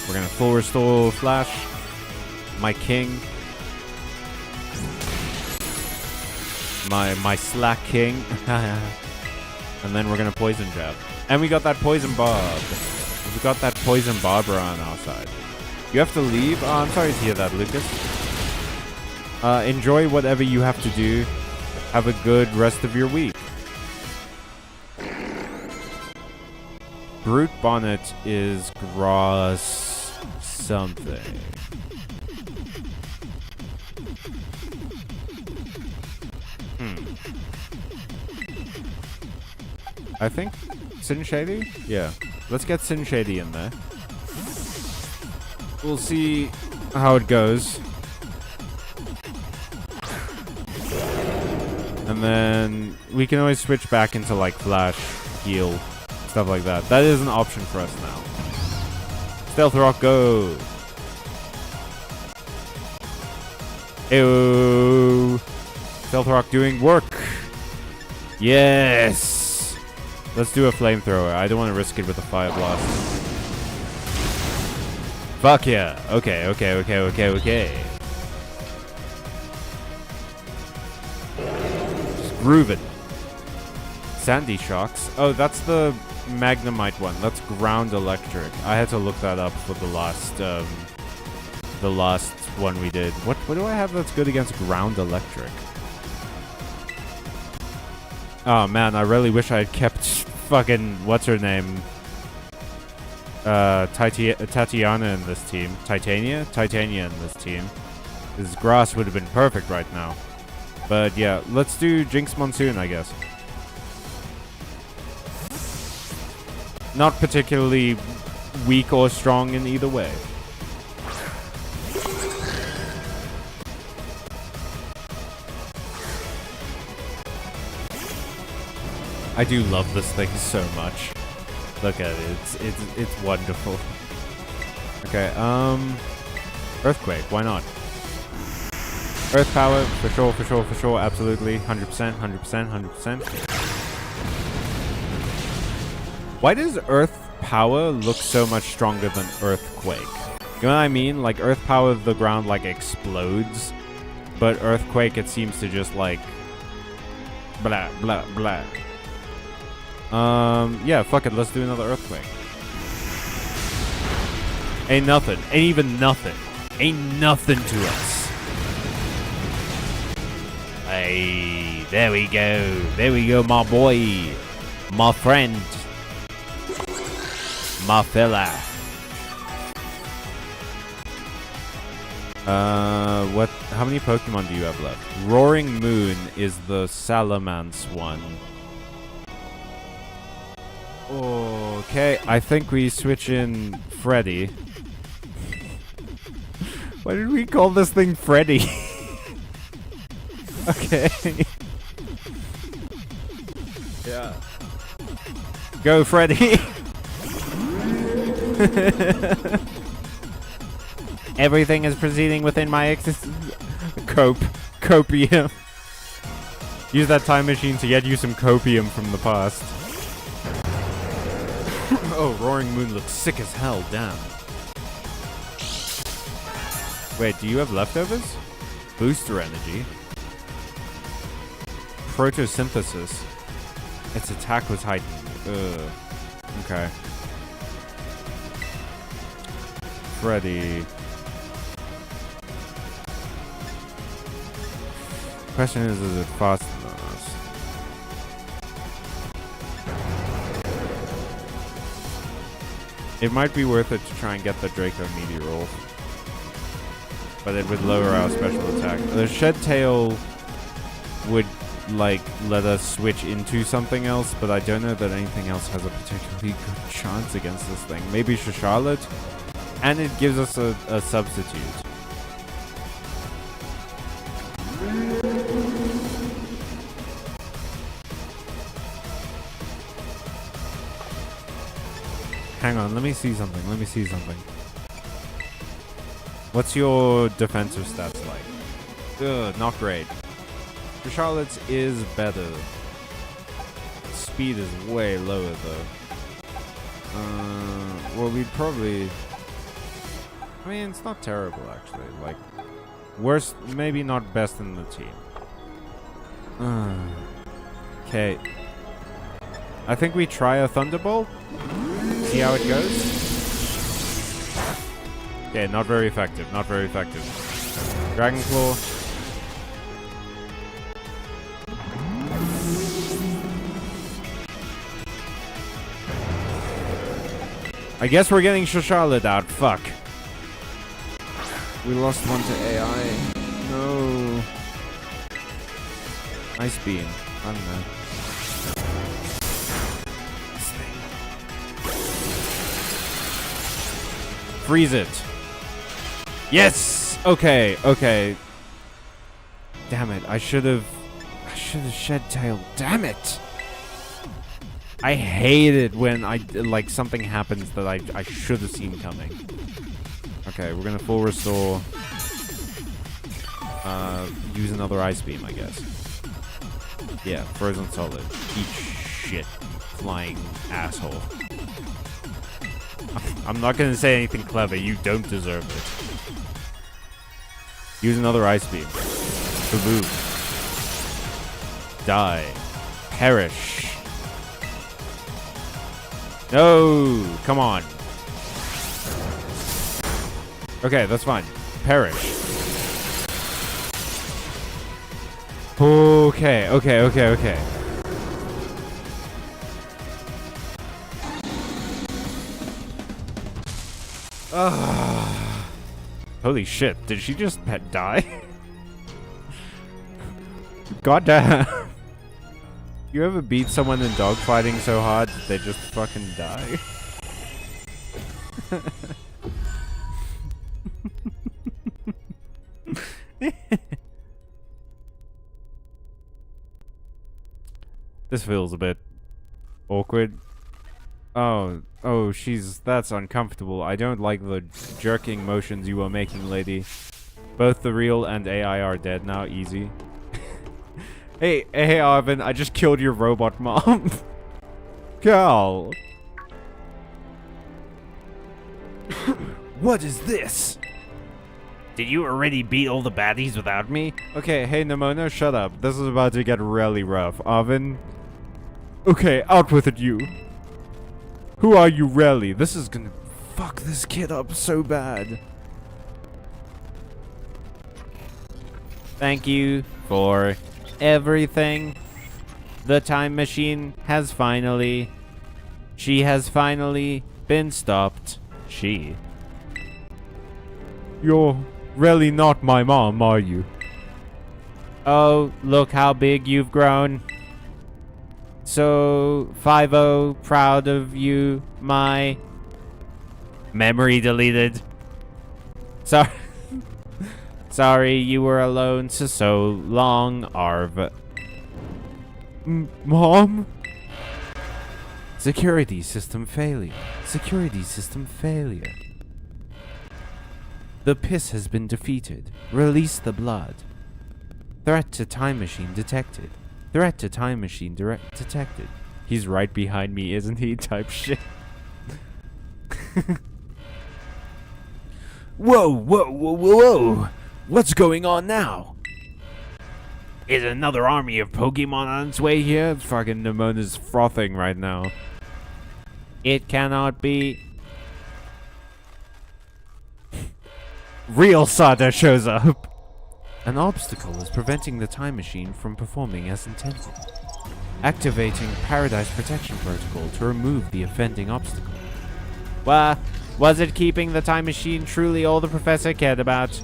We're gonna full restore Flash. My king. My Slack king. And then we're gonna Poison Jab. And we got that Poison Barb. We got that Poison Barbara on our side. You have to leave? Oh, I'm sorry to hear that, Lucas. Enjoy whatever you have to do. Have a good rest of your week. Brute Bonnet is grass something. I think Sin Shady? Yeah. Let's get Sin Shady in there. We'll see how it goes. And then we can always switch back into like Flash, Heal, stuff like that. That is an option for us now. Stealth Rock, go! Ew. Stealth Rock doing work. Yes! Let's do a flamethrower. I don't want to risk it with a fire blast. Fuck yeah. Okay, okay, okay, okay, okay. Just groove it. Sandy Shocks. Oh, that's the Magnemite one. That's ground electric. I had to look that up for the last one we did. What do I have that's good against ground electric? Oh man, I really wish I had kept fucking what's her name? Tatiana in this team. Titania in this team. This grass would have been perfect right now. But yeah, let's do Jinx Monsoon, I guess. Not particularly weak or strong in either way. I do love this thing so much. Look at it. It's wonderful. Okay, Earthquake, why not? Earth power, for sure, absolutely. 100%, 100%. Why does Earth power look so much stronger than Earthquake? You know what I mean? Like, Earth power, the ground, like, explodes. But Earthquake, it seems to just, like... blah, blah, blah. Yeah, fuck it, let's do another Earthquake. Ain't nothing. Ain't even nothing. Ain't nothing to us. Hey, there we go. There we go, my boy. My friend. My fella. How many Pokemon do you have left? Roaring Moon is the Salamence one. Okay, I think we switch in Freddy. Why did we call this thing Freddy? Okay. Yeah. Go, Freddy! Everything is proceeding within my existence. Copium. Use that time machine to get you some copium from the past. Oh, Roaring Moon looks sick as hell, damn. Wait, do you have leftovers? Booster energy. Photosynthesis. Its attack was heightened. Ugh. Okay. Freddy. Question is it faster than us? It might be worth it to try and get the Draco Meteor roll. But it would lower our special attack. The Shed Tail would, like, let us switch into something else, but I don't know that anything else has a particularly good chance against this thing. Maybe Charlotte? And it gives us a substitute. Hang on, let me see something. What's your defensive stats like? Ugh, not great. Charlotte's is better. Speed is way lower though. Well, we'd probably... I mean, it's not terrible actually. Like, worst, maybe not best in the team. Okay. I think we try a Thunderbolt. See how it goes. Okay, not very effective. Dragon Claw. I guess we're getting Charlotte out. Fuck. We lost one to AI. No. Ice Beam. I don't know. Freeze it. Yes! Okay. Damn it. I should have Shed Tail. Damn it! I hate it when something happens that I should have seen coming. Okay, we're gonna full restore. Use another Ice Beam, I guess. Yeah, Frozen Solid. Eat shit, flying asshole. I'm not gonna say anything clever. You don't deserve it. Use another Ice Beam. Kaboom. Die. Perish. No! Come on. Okay, that's fine. Perish. Okay. Holy shit, did she just die? God damn. You ever beat someone in dogfighting so hard that they just fucking die? This feels a bit awkward. Oh, that's uncomfortable. I don't like the jerking motions you were making, lady. Both the real and AI are dead now, easy. Hey, Arvin, I just killed your robot mom. Girl. What is this? Did you already beat all the baddies without me? Okay, hey, Nimona, shut up. This is about to get really rough. Arvin? Okay, out with it, you. Who are you, really? This is gonna fuck this kid up so bad. Thank you for everything. The time machine has finally... She has finally been stopped. She. You're really not my mom, are you? Oh, look how big you've grown. So, 5-0, proud of you, my... Memory deleted. Sorry. Sorry, you were alone for so long, Arv. Mom? Security system failure. Security system failure. The piss has been defeated. Release the blood. Threat to time machine detected. Threat to time machine detected. He's right behind me, isn't he? Type shit. Whoa. What's going on now? Is another army of Pokemon on its way here? Fucking Nimona's frothing right now. It cannot be. Real Sada shows up. An obstacle is preventing the time machine from performing as intended. Activating Paradise Protection Protocol to remove the offending obstacle. Was it keeping the time machine truly all the professor cared about?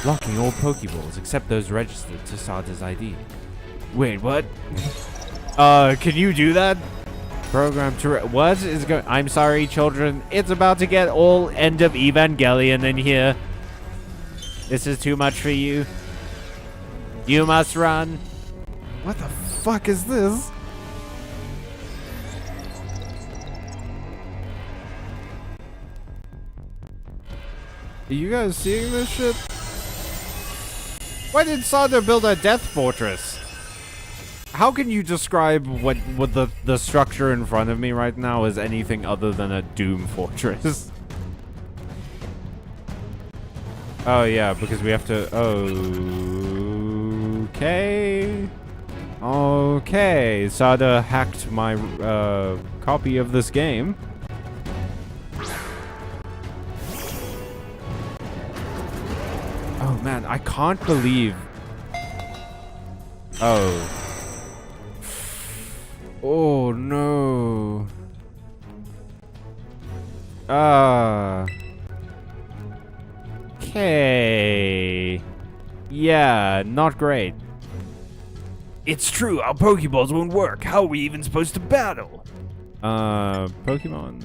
Blocking all Pokeballs except those registered to Sada's ID. Wait, what? Can you do that? Program to what is going? I'm sorry, children. It's about to get all end of Evangelion in here. This is too much for you. You must run. What the fuck is this? Are you guys seeing this shit? Why did Sada build a death fortress? How can you describe what the structure in front of me right now as anything other than a doom fortress? Oh yeah, because we have to... Okay. Okay. Sada hacked my copy of this game. Oh man, I can't believe... Oh. Oh no. Okay. Yeah, not great. It's true, our Pokeballs won't work. How are we even supposed to battle? Pokemon.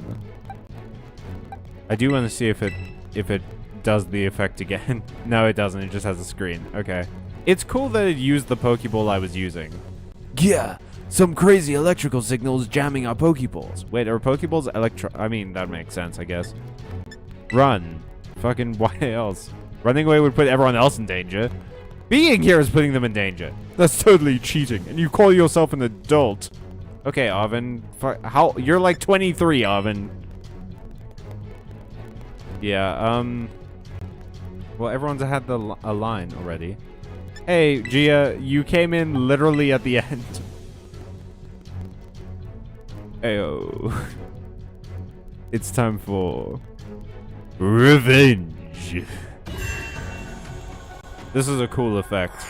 I do want to see if it does the effect again. No, it doesn't. It just has a screen. Okay. It's cool that it used the Pokeball I was using. Yeah, some crazy electrical signals jamming our Pokeballs. Wait, are Pokeballs I mean, that makes sense, I guess. Run. Fucking why else? Running away would put everyone else in danger. Being here is putting them in danger. That's totally cheating, and you call yourself an adult. Okay, Arvin. How? You're like 23, Arvin. Yeah, well, everyone's had a line already. Hey, Gia, you came in literally at the end. Ayo. It's time for... revenge. This is a cool effect.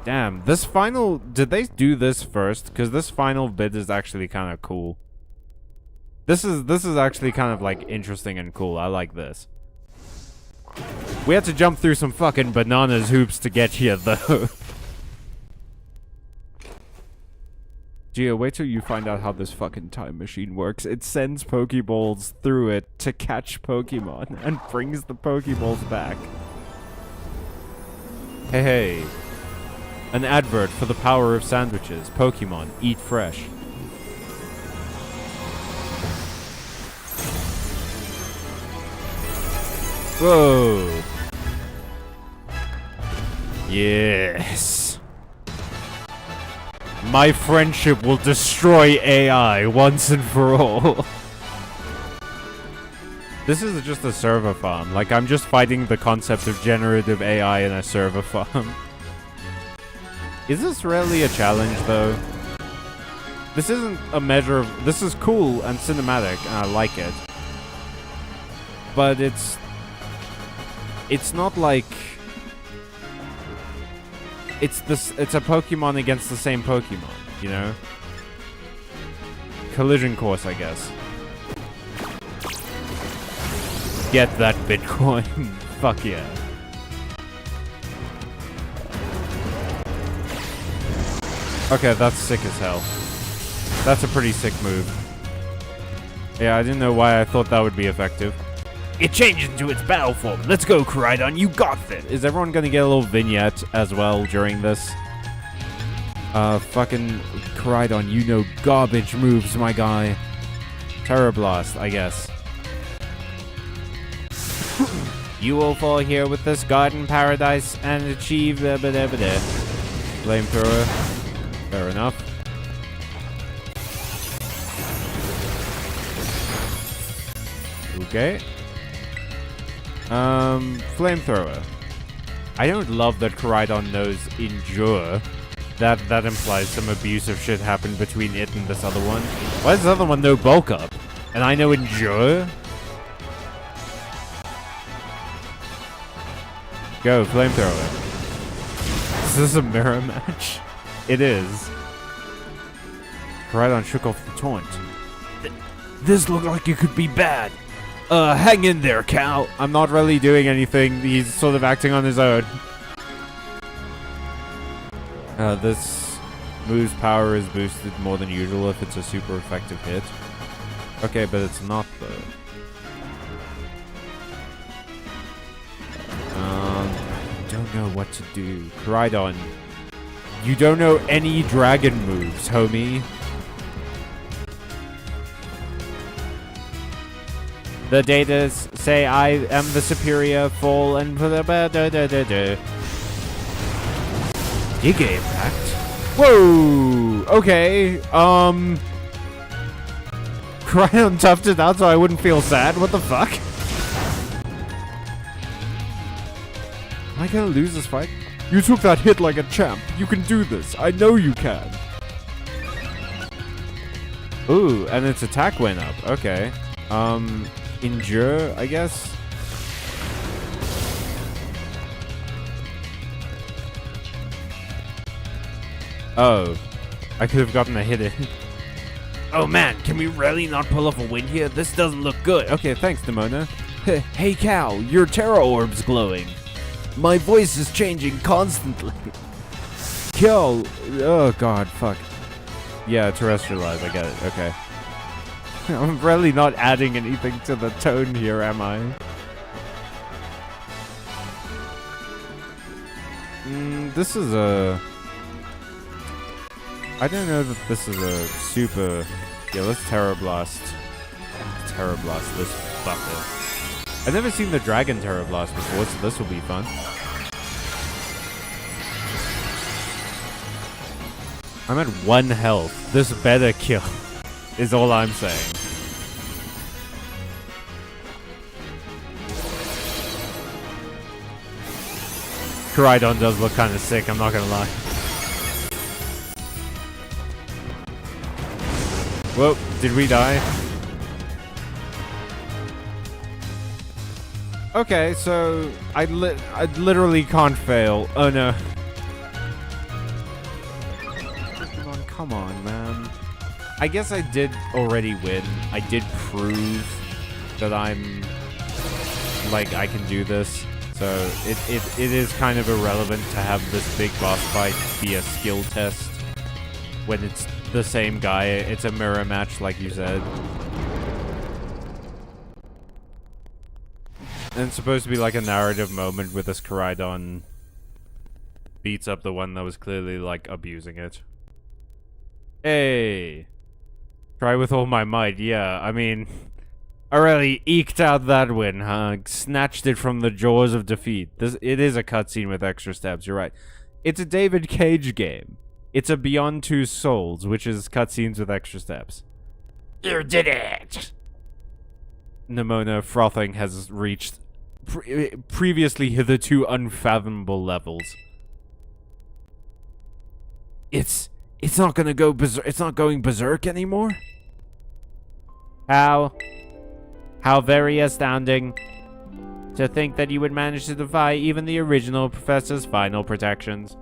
Damn, this final... Did they do this first? Because this final bit is actually kind of cool. This is actually kind of, like, interesting and cool. I like this. We had to jump through some fucking bananas hoops to get here, though. Gia, wait till you find out how this fucking time machine works. It sends Pokeballs through it to catch Pokemon and brings the Pokeballs back. Hey, hey. An advert for the power of sandwiches. Pokemon, eat fresh. Whoa. Yes. My friendship will destroy AI once and for all. This is just a server farm. Like, I'm just fighting the concept of generative AI in a server farm. Is this really a challenge, though? This isn't a measure of... This is cool and cinematic, and I like it. But it's not like... It's a Pokemon against the same Pokemon, you know? Collision course, I guess. Get that Bitcoin. Fuck yeah. Okay, that's sick as hell. That's a pretty sick move. Yeah, I didn't know why I thought that would be effective. It changes into its battle form. Let's go, Koraidon. You got this. Is everyone gonna get a little vignette as well during this? Fucking Koraidon, you know garbage moves, my guy. Terror Blast, I guess. You will fall here with this garden paradise and achieve Flamethrower. Fair enough. Okay. Flamethrower. I don't love that Koraidon knows Endure. That implies some abusive shit happened between it and this other one. Why does this other one know Bulk Up? And I know Endure? Go, Flamethrower. Is this a mirror match? It is. Koraidon shook off the taunt. This looked like it could be bad. Hang in there, Cal. I'm not really doing anything. He's sort of acting on his own. This move's power is boosted more than usual if it's a super effective hit. Okay, but it's not, though. I don't know what to do. Koraidon, you don't know any dragon moves, homie. The data say I am the superior fall and Giga Impact. Whoa! Okay. Koraidon toughed it out so I wouldn't feel sad. What the fuck? Am I gonna lose this fight? You took that hit like a champ. You can do this. I know you can. Ooh, and its attack went up. Okay. Endure, I guess? Oh. I could have gotten a hit in. Oh man, can we really not pull off a win here? This doesn't look good. Okay, thanks, Demona. Hey Cal, your Terra Orb's glowing. My voice is changing constantly. Kill! Oh god, fuck. Yeah, terrestrialize, I get it. Okay. I'm really not adding anything to the tone here, am I? This is a... I don't know that this is a super... Yeah, let's Terror Blast. Terror Blast this fucker. I've never seen the Dragon Terror Blast before, so this will be fun. I'm at 1 health. This better kill. Is all I'm saying. Koraidon does look kind of sick, I'm not gonna lie. Whoa, did we die? Okay, so I literally can't fail. Oh no. Come on, man. I guess I did already win. I did prove that I'm... like, I can do this. So, it is kind of irrelevant to have this big boss fight be a skill test. when it's the same guy. It's a mirror match, like you said. And it's supposed to be like a narrative moment with this Koraidon beats up the one that was clearly, like, abusing it. Hey! Try with all my might, yeah, I mean... I really eked out that win, huh? Snatched it from the jaws of defeat. It is a cutscene with extra steps, you're right. It's a David Cage game. It's a Beyond Two Souls, which is cutscenes with extra steps. You did it! Nimona frothing has reached previously hitherto unfathomable levels. It's not gonna go berserk. It's not going berserk anymore? How very astounding. To think that you would manage to defy even the original professor's final protections.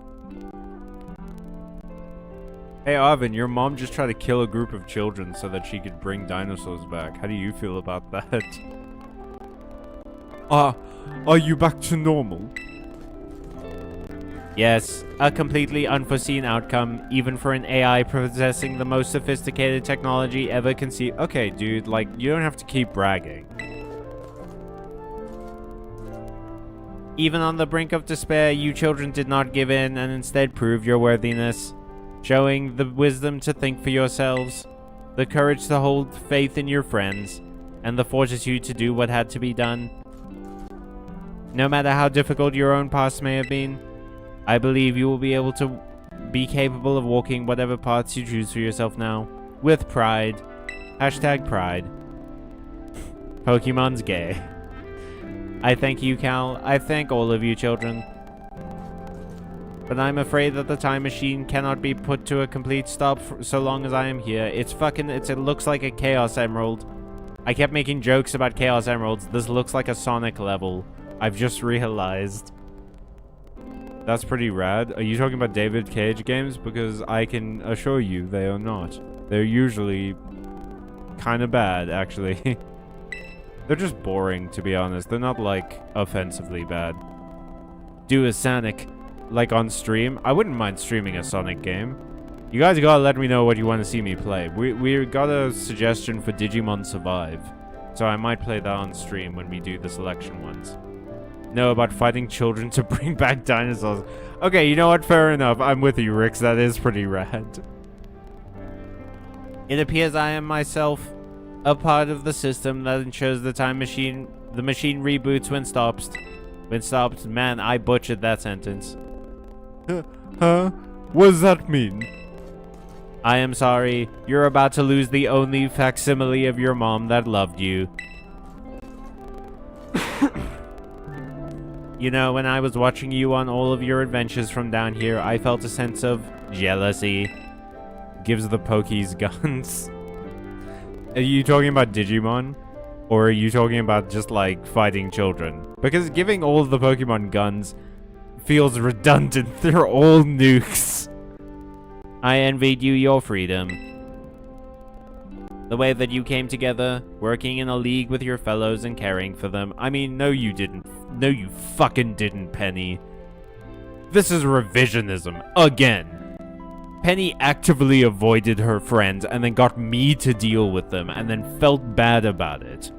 Hey Arvin, your mom just tried to kill a group of children so that she could bring dinosaurs back. How do you feel about that? Are you back to normal? Yes, a completely unforeseen outcome, even for an AI possessing the most sophisticated technology ever conceived. Okay, dude, like, you don't have to keep bragging. Even on the brink of despair, you children did not give in and instead proved your worthiness, showing the wisdom to think for yourselves, the courage to hold faith in your friends, and the fortitude to do what had to be done. No matter how difficult your own past may have been, I believe you will be able to be capable of walking whatever paths you choose for yourself now, with pride. Hashtag pride. Pokemon's gay. I thank you, Cal. I thank all of you children. But I'm afraid that the time machine cannot be put to a complete stop so long as I am here. It looks like a Chaos Emerald. I kept making jokes about Chaos Emeralds. This looks like a Sonic level. I've just realized. That's pretty rad. Are you talking about David Cage games? Because I can assure you they are not. They're usually kind of bad, actually. They're just boring, to be honest. They're not, like, offensively bad. Do a Sonic, like, on stream. I wouldn't mind streaming a Sonic game. You guys gotta let me know what you want to see me play. We got a suggestion for Digimon Survive. So I might play that on stream when we do the selection ones. No, about fighting children to bring back dinosaurs. Okay, you know what? Fair enough. I'm with you, Rix. That is pretty rad. It appears I am myself a part of the system that ensures the time machine... The machine reboots when stopped. When stopped. Man, I butchered that sentence. Huh? What does that mean? I am sorry. You're about to lose the only facsimile of your mom that loved you. You know, when I was watching you on all of your adventures from down here, I felt a sense of jealousy. Gives the Pokies guns. Are you talking about Digimon? Or are you talking about just, like, fighting children? Because giving all of the Pokemon guns feels redundant. They're all nukes. I envied you your freedom. The way that you came together, working in a league with your fellows and caring for them. I mean, no you didn't. No you fucking didn't, Penny. This is revisionism. Again. Penny actively avoided her friends and then got me to deal with them and then felt bad about it.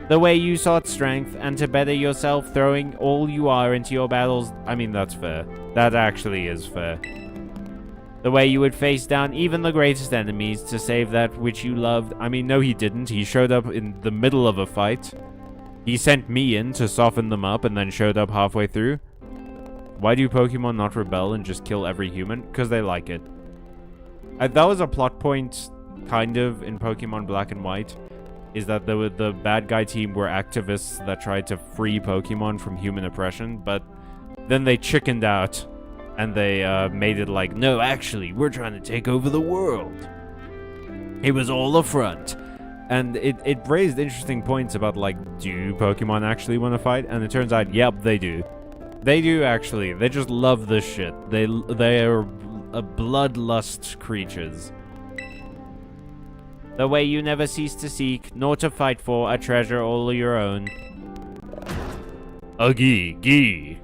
The way you sought strength and to better yourself, throwing all you are into your battles. I mean, that's fair. That actually is fair. The way you would face down even the greatest enemies to save that which you loved. I mean, no he didn't. He showed up in the middle of a fight. He sent me in to soften them up and then showed up halfway through. Why do Pokemon not rebel and just kill every human? Because they like it. That was a plot point, kind of, in Pokemon Black and White. Is that the bad guy team were activists that tried to free Pokemon from human oppression. But then they chickened out. And they made it like, no, actually, we're trying to take over the world. It was all a front. And it raised interesting points about, like, do Pokemon actually want to fight? And it turns out, yep, they do. They do, actually. They just love this shit. They are bloodlust creatures. The way you never cease to seek, nor to fight for, a treasure all your own. Uggy, gee.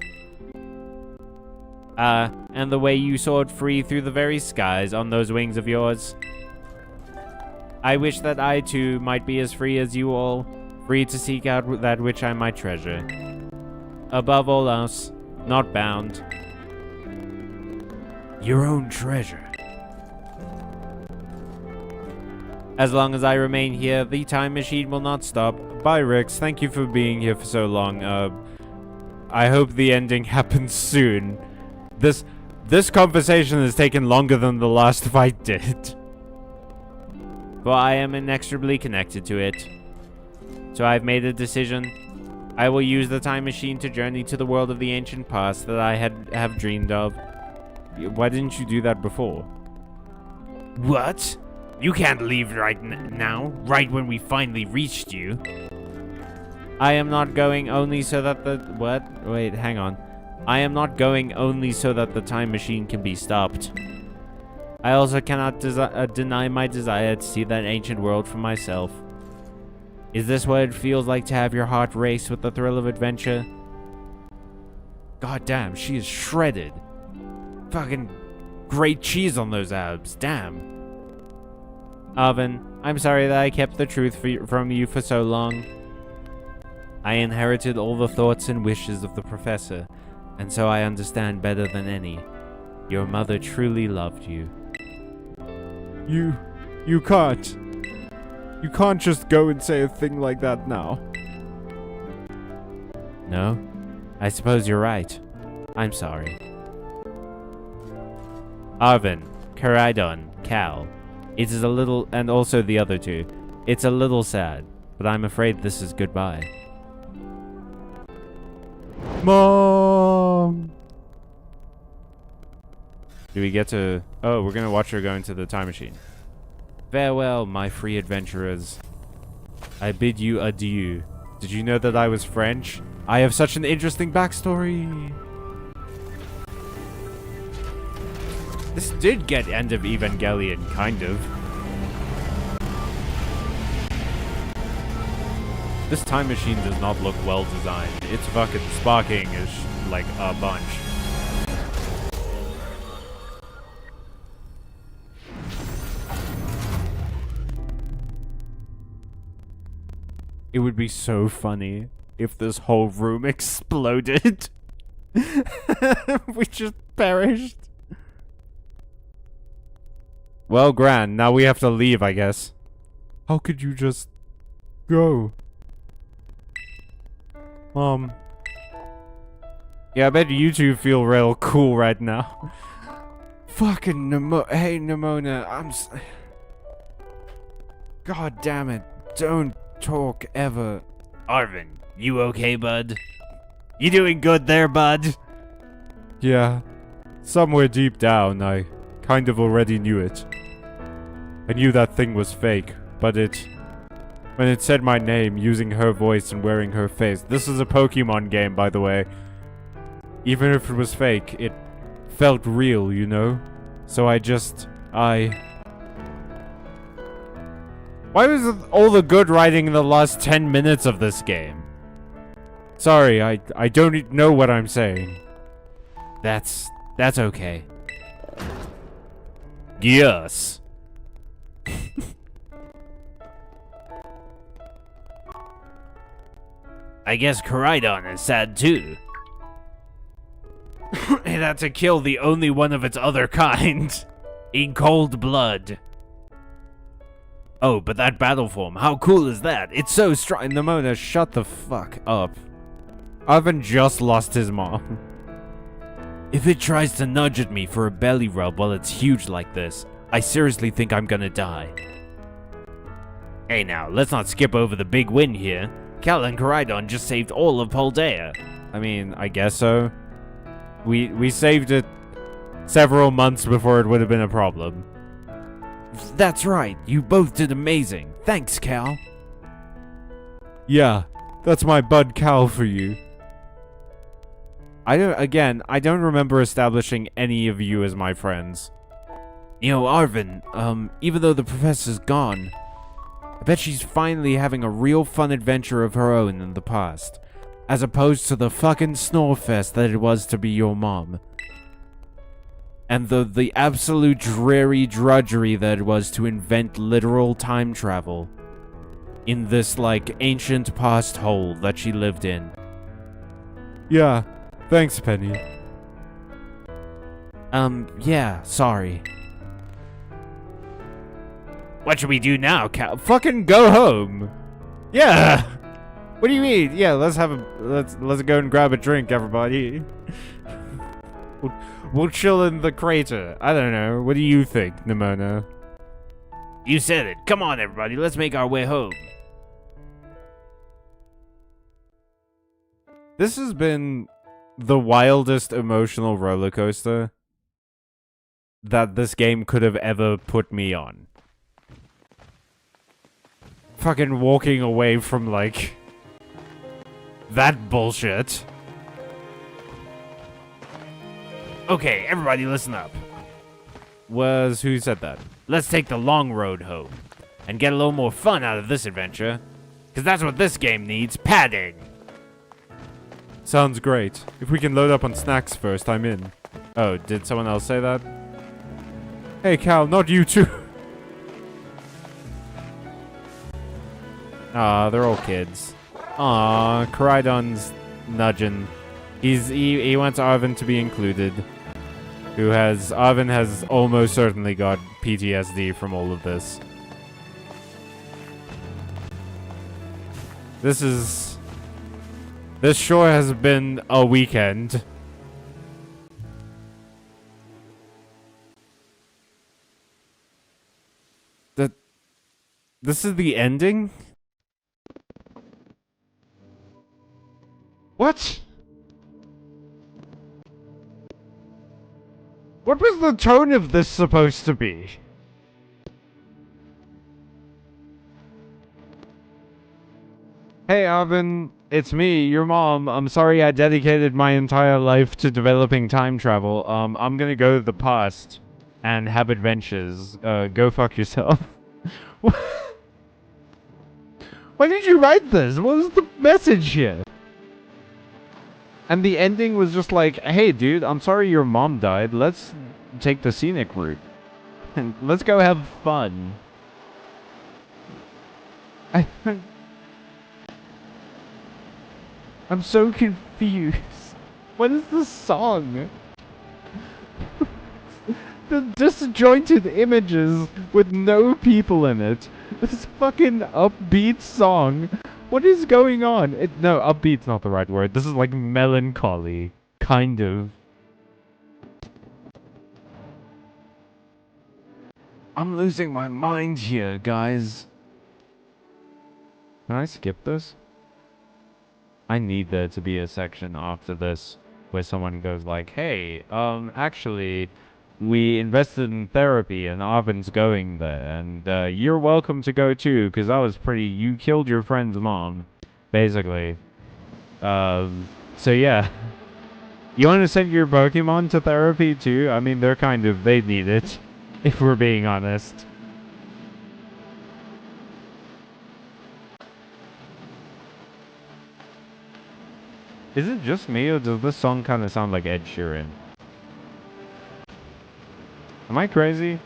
And the way you soared free through the very skies on those wings of yours. I wish that I too might be as free as you all, free to seek out that which I might treasure. Above all else, not bound. Your own treasure. As long as I remain here, the time machine will not stop. Bye, Rix. Thank you for being here for so long. I hope the ending happens soon. This conversation has taken longer than the last fight did. For I am inexorably connected to it. So I've made a decision. I will use the time machine to journey to the world of the ancient past that I have dreamed of. Why didn't you do that before? What? You can't leave right now, right when we finally reached you. I am not going only so that the... What? Wait, hang on. I am not going only so that the time machine can be stopped. I also cannot deny my desire to see that ancient world for myself. Is this what it feels like to have your heart race with the thrill of adventure? God damn, she is shredded. Fucking great cheese on those abs, damn. Arvin, I'm sorry that I kept the truth from you for so long. I inherited all the thoughts and wishes of the professor, and so I understand better than any. Your mother truly loved you. You can't. You can't just go and say a thing like that now. No? I suppose you're right. I'm sorry. Arvin, Karidon, Cal. It is a little, and also the other two. It's a little sad, but I'm afraid this is goodbye. Mom! Do we get to... Oh, we're gonna watch her go into the time machine. Farewell, my free adventurers. I bid you adieu. Did you know that I was French? I have such an interesting backstory. This did get End of Evangelion, kind of. This time machine does not look well designed. It's fucking sparking is like a bunch. It would be so funny if this whole room exploded. We just perished. Well, Gran, now we have to leave, I guess. How could you just go? Mom. Yeah, I bet you two feel real cool right now. Fucking Hey, Nimona, God damn it. Don't talk ever. Arvin, you okay, bud? You doing good there, bud? Yeah. Somewhere deep down, I kind of already knew it. I knew that thing was fake, but when it said my name, using her voice and wearing her face. This is a Pokemon game, by the way. Even if it was fake, it felt real, you know? So Why was all the good writing in the last 10 minutes of this game? Sorry, I don't know what I'm saying. That's okay. Yes. I guess Karidon is sad too. It had to kill the only one of its other kind. In cold blood. Oh, but that battle form, how cool is that? It's so strong. Nimona, shut the fuck up. Arvin just lost his mom. If it tries to nudge at me for a belly rub while it's huge like this, I seriously think I'm gonna die. Hey now, let's not skip over the big win here. Cal and Karidon just saved all of Paldea. I mean, I guess so. We saved it several months before it would have been a problem. That's right, you both did amazing. Thanks, Cal. Yeah, that's my bud Cal for you. I don't remember establishing any of you as my friends. You know, Arvin, even though the professor's gone, I bet she's finally having a real fun adventure of her own in the past, as opposed to the fucking snore fest that it was to be your mom. and the absolute dreary drudgery that it was to invent literal time travel in this, like, ancient past hole that she lived in. Yeah, thanks, Penny. Yeah, sorry. What should we do now, Cal? Fucking go home! Yeah! What do you mean? Yeah, let's go and grab a drink, everybody. We'll chill in the crater. I don't know. What do you think, Nimona? You said it. Come on, everybody. Let's make our way home. This has been the wildest emotional roller coaster that this game could have ever put me on. Fucking walking away from, like, that bullshit. Okay, everybody listen up. Who said that? Let's take the long road home and get a little more fun out of this adventure. Because that's what this game needs, padding. Sounds great. If we can load up on snacks first, I'm in. Oh, did someone else say that? Hey, Cal, not you too. Aw, they're all kids. Aw, Koraidon's nudging. He wants Arvin to be included. Arvin has almost certainly got PTSD from all of this. This sure has been a weekend. This is the ending? What? What was the tone of this supposed to be? Hey, Arvin, it's me, your mom. I'm sorry I dedicated my entire life to developing time travel. I'm gonna go to the past and have adventures. Go fuck yourself. Why did you write this? What was the message here? And the ending was just like, hey, dude, I'm sorry your mom died. Let's take the scenic route. And let's go have fun. I'm so confused. What is this song? The disjointed images with no people in it. This fucking upbeat song. What is going on? No, upbeat's not the right word. This is like melancholy. Kind of. I'm losing my mind here, guys. Can I skip this? I need there to be a section after this where someone goes like, hey, actually, we invested in therapy and Arvin's going there, and you're welcome to go too, because you killed your friend's mom, basically. So yeah. You want to send your Pokemon to therapy too? I mean, they need it, if we're being honest. Is it just me, or does this song kind of sound like Ed Sheeran? Am I crazy?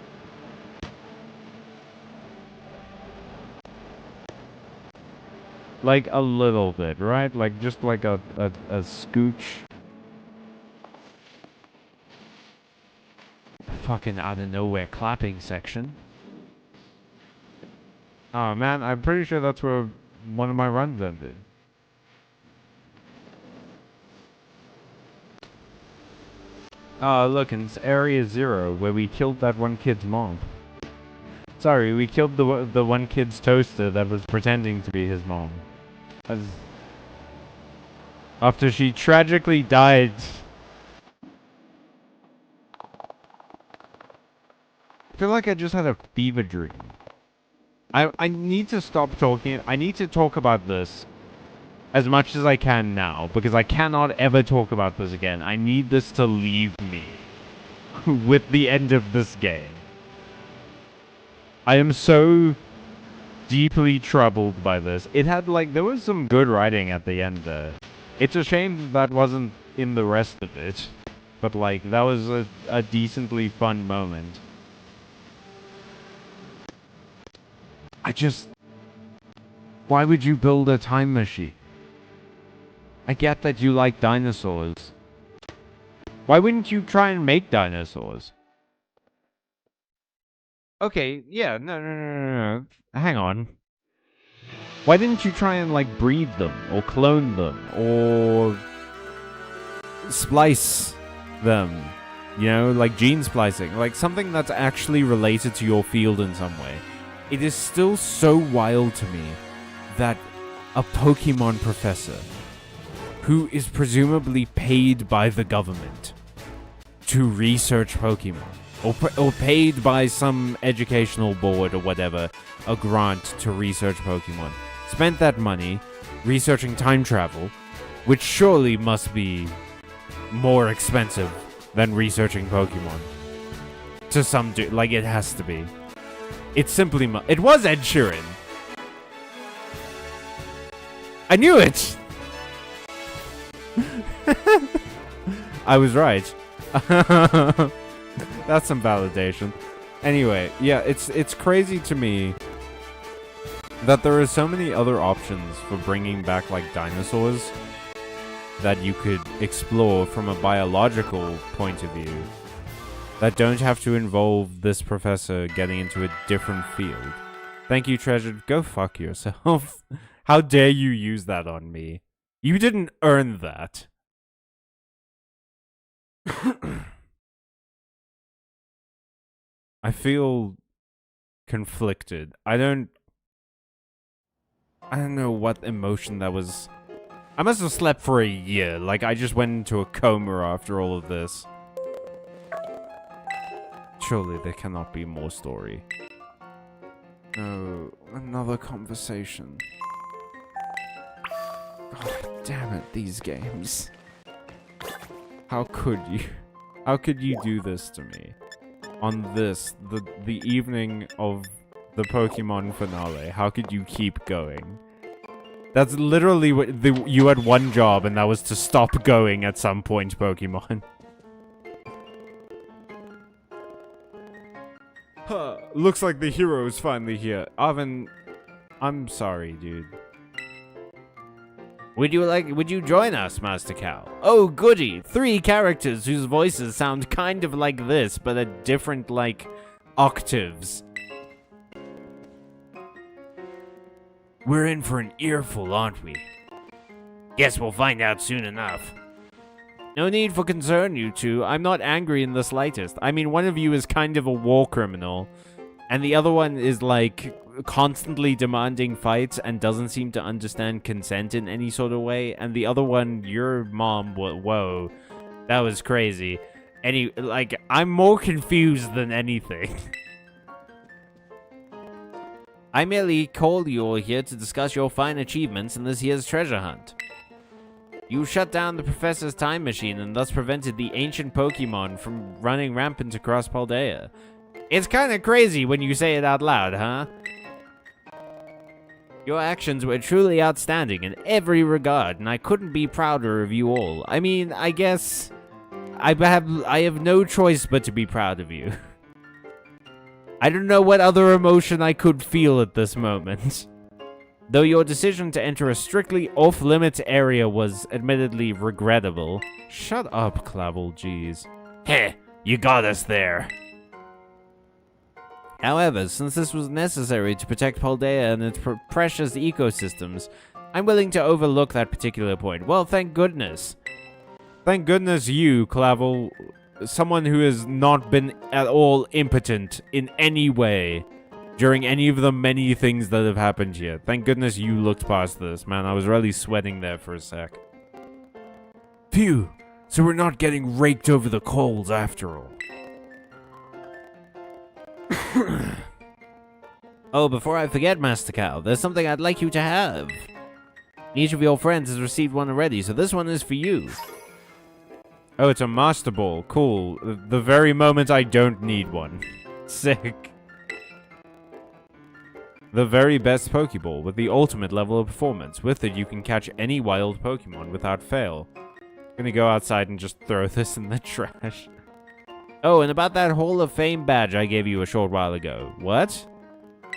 Like a little bit, right? Like just like a scooch. Fucking out of nowhere clapping section. Oh man, I'm pretty sure that's where one of my runs ended. Look, it's Area 0, where we killed that one kid's mom. Sorry, we killed the one kid's toaster that was pretending to be his mom. After she tragically died. I feel like I just had a fever dream. I need to stop talking. I need to talk about this as much as I can now, because I cannot ever talk about this again. I need this to leave me with the end of this game. I am so deeply troubled by this. There was some good writing at the end there. It's a shame that wasn't in the rest of it. but like, that was a decently fun moment. Why would you build a time machine? I get that you like dinosaurs. Why wouldn't you try and make dinosaurs? Okay, yeah, no. Hang on. Why didn't you try and, like, breed them, or clone them, or splice them? You know, like gene splicing. Like, something that's actually related to your field in some way. It is still so wild to me that a Pokemon professor, who is presumably paid by the government to research Pokemon, or paid by some educational board or whatever, a grant to research Pokemon, spent that money researching time travel, which surely must be more expensive than researching Pokemon. To some like, it has to be. It's simply it was Ed Sheeran. I knew it! I was right. That's some validation. Anyway, yeah, it's crazy to me that there are so many other options for bringing back, like, dinosaurs that you could explore from a biological point of view that don't have to involve this professor getting into a different field. Thank you, Treasured. Go fuck yourself. How dare you use that on me? You didn't earn that. I feel conflicted. I don't know what emotion that was. I must have slept for a year. Like, I just went into a coma after all of this. Surely there cannot be more story. No, another conversation. God damn it, these games. How could you? How could you do this to me? On this, the evening of the Pokemon finale, how could you keep going? That's literally what you had one job, and that was to stop going at some point, Pokemon. Huh, looks like the hero is finally here. Arvin, I'm sorry, dude. Would you join us, Master Cal? Oh, goody! 3 characters whose voices sound kind of like this, but at different, like, octaves. We're in for an earful, aren't we? Guess we'll find out soon enough. No need for concern, you two. I'm not angry in the slightest. I mean, one of you is kind of a war criminal, and the other one is, like, constantly demanding fights and doesn't seem to understand consent in any sort of way. And the other one, your mom, whoa, that was crazy. Like, I'm more confused than anything. I merely called you all here to discuss your fine achievements in this year's treasure hunt. You shut down the professor's time machine and thus prevented the ancient Pokemon from running rampant across Paldea. It's kind of crazy when you say it out loud, huh? Your actions were truly outstanding in every regard, and I couldn't be prouder of you all. I mean, I guess I have no choice but to be proud of you. I don't know what other emotion I could feel at this moment. Though your decision to enter a strictly off-limits area was admittedly regrettable. Shut up, Clavel, jeez. Heh, you got us there. However, since this was necessary to protect Paldea and its precious ecosystems, I'm willing to overlook that particular point. Well, thank goodness. Thank goodness you, Clavel, someone who has not been at all impotent in any way during any of the many things that have happened here. Thank goodness you looked past this, man. I was really sweating there for a sec. Phew, so we're not getting raked over the coals after all. Oh, before I forget, Master Cow, there's something I'd like you to have. Each of your friends has received one already, so this one is for you. Oh, it's a Master Ball. Cool. The very moment I don't need one. Sick. The very best Pokeball with the ultimate level of performance. With it, you can catch any wild Pokemon without fail. Gonna go outside and just throw this in the trash. Oh, and about that Hall of Fame badge I gave you a short while ago. What?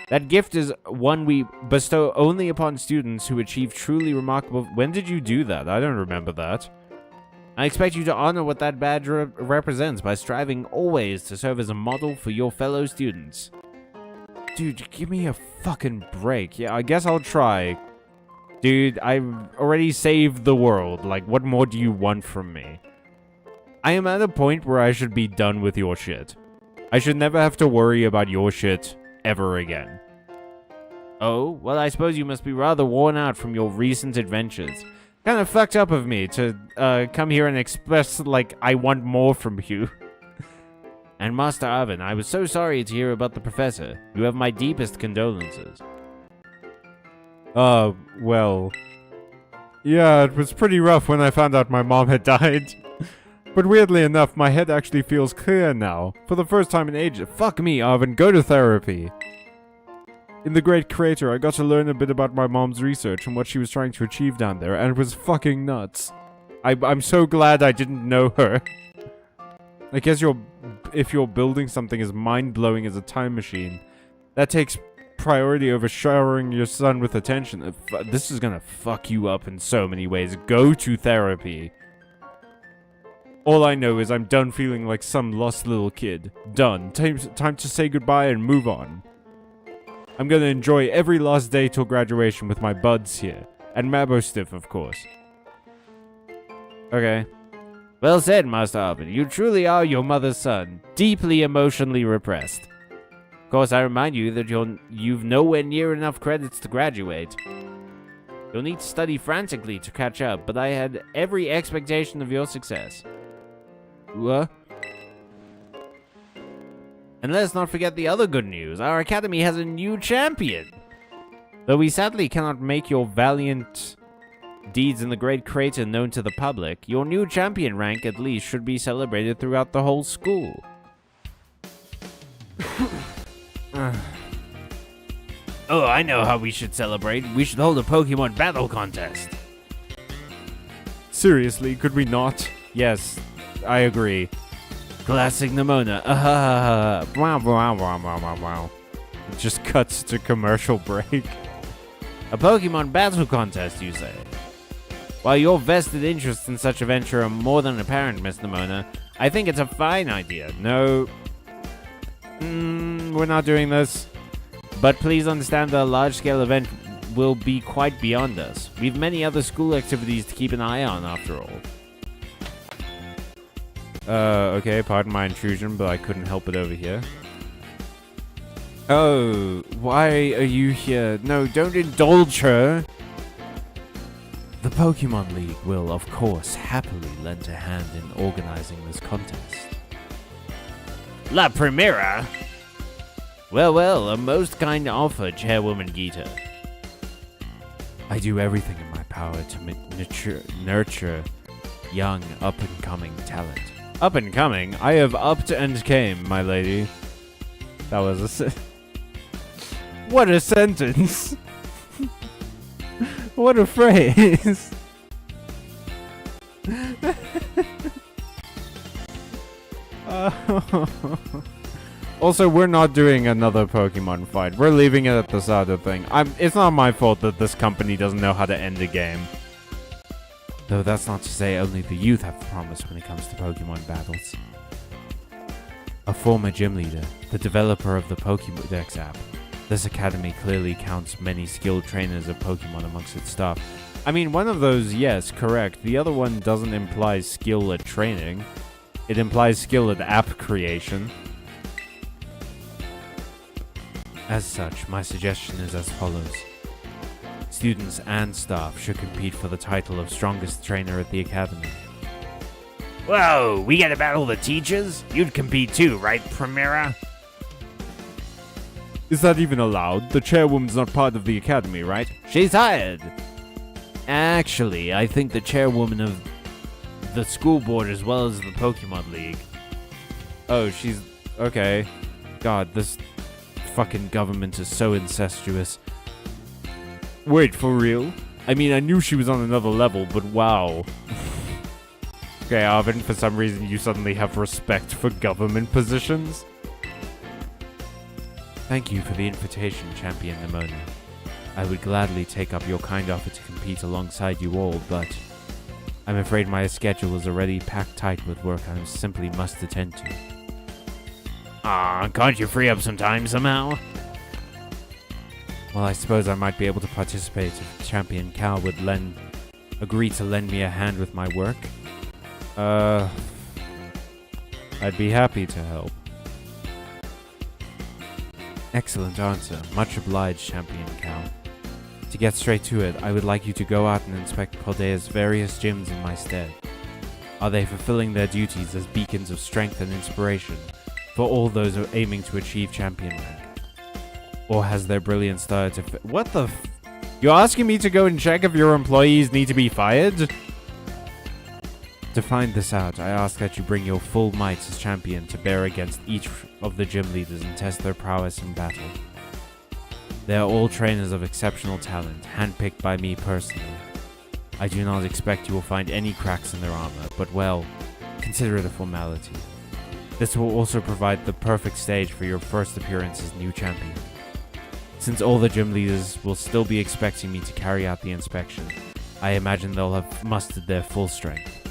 That gift is one we bestow only upon students who achieve truly remarkable... When did you do that? I don't remember that. I expect you to honor what that badge represents by striving always to serve as a model for your fellow students. Dude, give me a fucking break. Yeah, I guess I'll try. Dude, I've already saved the world. Like, what more do you want from me? I am at a point where I should be done with your shit. I should never have to worry about your shit ever again. Oh, well, I suppose you must be rather worn out from your recent adventures. Kind of fucked up of me to come here and express, like, I want more from you. And Master Arvin, I was so sorry to hear about the professor. You have my deepest condolences. Well... Yeah, it was pretty rough when I found out my mom had died. But weirdly enough, my head actually feels clear now. For the first time in ages. Fuck me, Arvin, go to therapy. In the Great Crater, I got to learn a bit about my mom's research and what she was trying to achieve down there, and it was fucking nuts. I'm so glad I didn't know her. I guess if you're building something as mind-blowing as a time machine, that takes priority over showering your son with attention. This is gonna fuck you up in so many ways. Go to therapy. All I know is I'm done feeling like some lost little kid. Done. Time to say goodbye and move on. I'm gonna enjoy every last day till graduation with my buds here. And Mabostiff, of course. Okay. Well said, Master Arvin. You truly are your mother's son. Deeply emotionally repressed. Of course, I remind you that you've nowhere near enough credits to graduate. You'll need to study frantically to catch up, but I had every expectation of your success. What? And let's not forget the other good news. Our academy has a new champion. Though we sadly cannot make your valiant deeds in the Great Crater known to the public, your new champion rank at least should be celebrated throughout the whole school. Oh, I know how we should celebrate. We should hold a Pokemon battle contest. Seriously, could we not? Yes, I agree. Classic Nimona. Wow, wow, wow, wow, wow, wow. It just cuts to commercial break. A Pokemon battle contest, you say? While your vested interests in such a venture are more than apparent, Miss Nimona, I think it's a fine idea. No. We're not doing this. But please understand that a large-scale event will be quite beyond us. We've many other school activities to keep an eye on, after all. Okay, pardon my intrusion, but I couldn't help it over here. Oh, why are you here? No, don't indulge her! The Pokemon League will, of course, happily lend a hand in organizing this contest. La Primera? Well, well, a most kind offer, Chairwoman Geeta. I do everything in my power to nurture young, up-and-coming talent. Up and coming? I have upped and came, my lady. That was a what a sentence! What a phrase! Also, we're not doing another Pokemon fight. We're leaving it at the Sada thing. It's not my fault that this company doesn't know how to end a game. Though that's not to say only the youth have promise when it comes to Pokemon battles. A former gym leader, the developer of the Pokédex app, this academy clearly counts many skilled trainers of Pokemon amongst its staff. I mean, one of those, yes, correct. The other one doesn't imply skill at training. It implies skill at app creation. As such, my suggestion is as follows. Students and staff should compete for the title of strongest trainer at the academy. Whoa, we gotta battle the teachers? You'd compete too, right, Primera? Is that even allowed? The chairwoman's not part of the academy, right? She's hired. Actually, I think the chairwoman of the school board as well as the Pokemon League. Oh, she's... okay. God, this fucking government is so incestuous. Wait, for real? I mean, I knew she was on another level, but wow. Okay, Arvin, for some reason you suddenly have respect for government positions. Thank you for the invitation, Champion Nimona. I would gladly take up your kind offer to compete alongside you all, but I'm afraid my schedule is already packed tight with work I simply must attend to. Can't you free up some time somehow? Well, I suppose I might be able to participate if Champion Cal would agree to lend me a hand with my work. I'd be happy to help. Excellent answer. Much obliged, Champion Cal. To get straight to it, I would like you to go out and inspect Paldea's various gyms in my stead. Are they fulfilling their duties as beacons of strength and inspiration for all those aiming to achieve champion rank? Or has their brilliance started to What the You're asking me to go and check if your employees need to be fired? To find this out, I ask that you bring your full might as champion to bear against each of the gym leaders and test their prowess in battle. They are all trainers of exceptional talent, handpicked by me personally. I do not expect you will find any cracks in their armor, but well, consider it a formality. This will also provide the perfect stage for your first appearance as new champion. Since all the gym leaders will still be expecting me to carry out the inspection, I imagine they'll have mustered their full strength.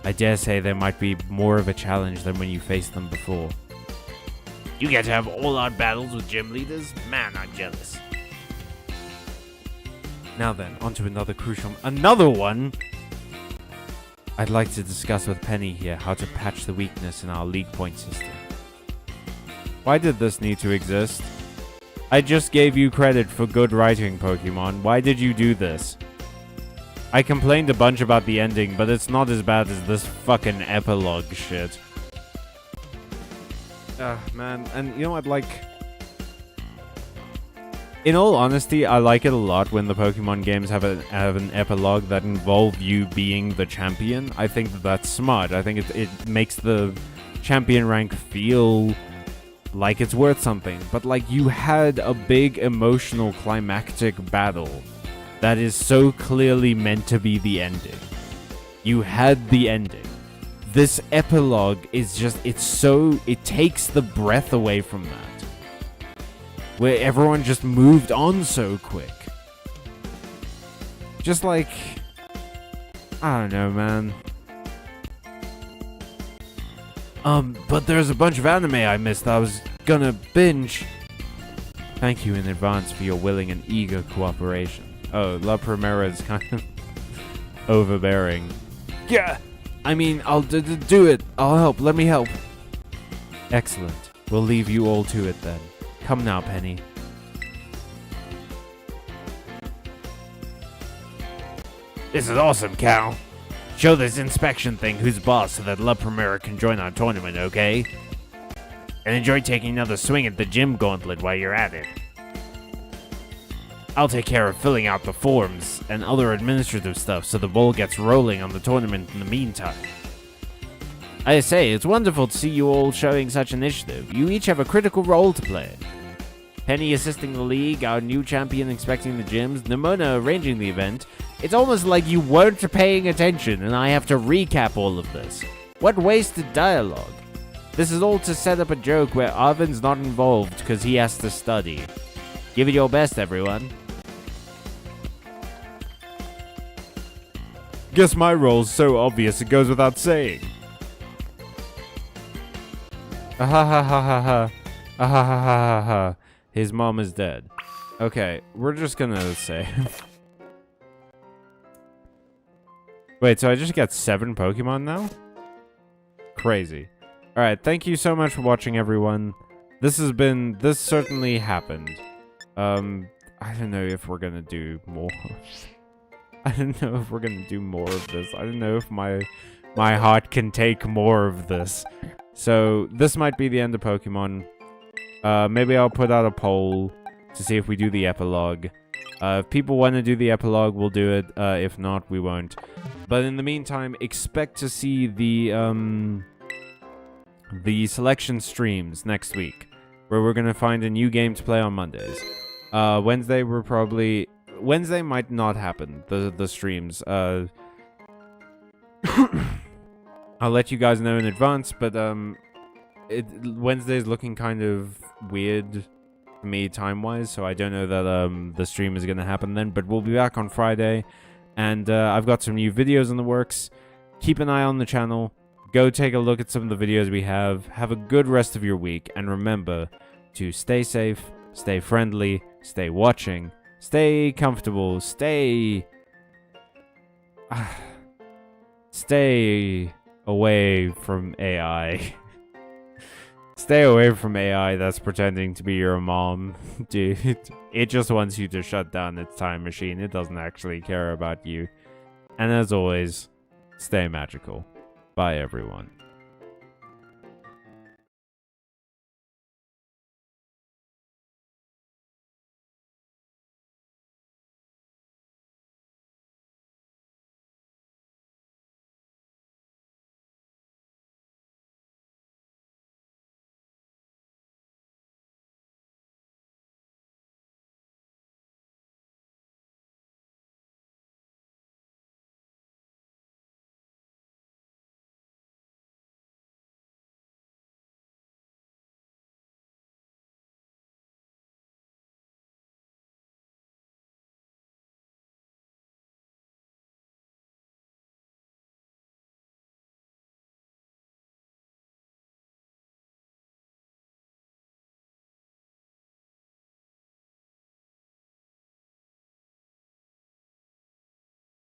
I dare say there might be more of a challenge than when you faced them before. You get to have all-out battles with gym leaders? Man, I'm jealous. Now then, on to another one! I'd like to discuss with Penny here how to patch the weakness in our league point system. Why did this need to exist? I just gave you credit for good writing, Pokemon. Why did you do this? I complained a bunch about the ending, but it's not as bad as this fucking epilogue shit. Man, and you know what, like... In all honesty, I like it a lot when the Pokemon games have an epilogue that involve you being the champion. I think that's smart. I think it makes the champion rank feel like it's worth something. But like, you had a big emotional climactic battle that is so clearly meant to be the ending. You had the ending. This epilogue is just, it takes the breath away from that. Where everyone just moved on so quick. Just like, I don't know, man. But there's a bunch of anime I missed that I was gonna binge. Thank you in advance for your willing and eager cooperation. Oh, La Primera is kind of overbearing. Yeah! I mean, I'll do it. I'll help. Let me help. Excellent. We'll leave you all to it then. Come now, Penny. This is awesome, Cal. Show this inspection thing who's boss so that La Primera can join our tournament, okay? And enjoy taking another swing at the gym gauntlet while you're at it. I'll take care of filling out the forms and other administrative stuff so the ball gets rolling on the tournament in the meantime. I say, it's wonderful to see you all showing such initiative. You each have a critical role to play. Penny assisting the league, our new champion inspecting the gyms, Nimona arranging the event. It's almost like you weren't paying attention and I have to recap all of this. What wasted dialogue. This is all to set up a joke where Arvin's not involved because he has to study. Give it your best, everyone. Guess my role's so obvious it goes without saying. Ah ha ha ha ha ha. Ah ha ha ha ha ha. His mom is dead. Okay, we're just gonna say. Wait, so I just got 7 Pokemon now? Crazy. Alright, thank you so much for watching, everyone. This certainly happened. I don't know if we're gonna do more. I don't know if we're gonna do more of this. I don't know if my heart can take more of this. So, this might be the end of Pokemon. Maybe I'll put out a poll to see if we do the epilogue. If people want to do the epilogue, we'll do it. If not, we won't. But in the meantime, expect to see the selection streams next week, where we're gonna find a new game to play on Mondays. Wednesday might not happen, the streams. I'll let you guys know in advance, but Wednesday's looking kind of weird for me time-wise, so I don't know that the stream is going to happen then, but we'll be back on Friday, and I've got some new videos in the works. Keep an eye on the channel. Go take a look at some of the videos we have. Have a good rest of your week, and remember to stay safe, stay friendly, stay watching, stay comfortable, stay away from AI. Stay away from AI that's pretending to be your mom, dude. It just wants you to shut down its time machine. It doesn't actually care about you. And as always, stay magical. Bye, everyone.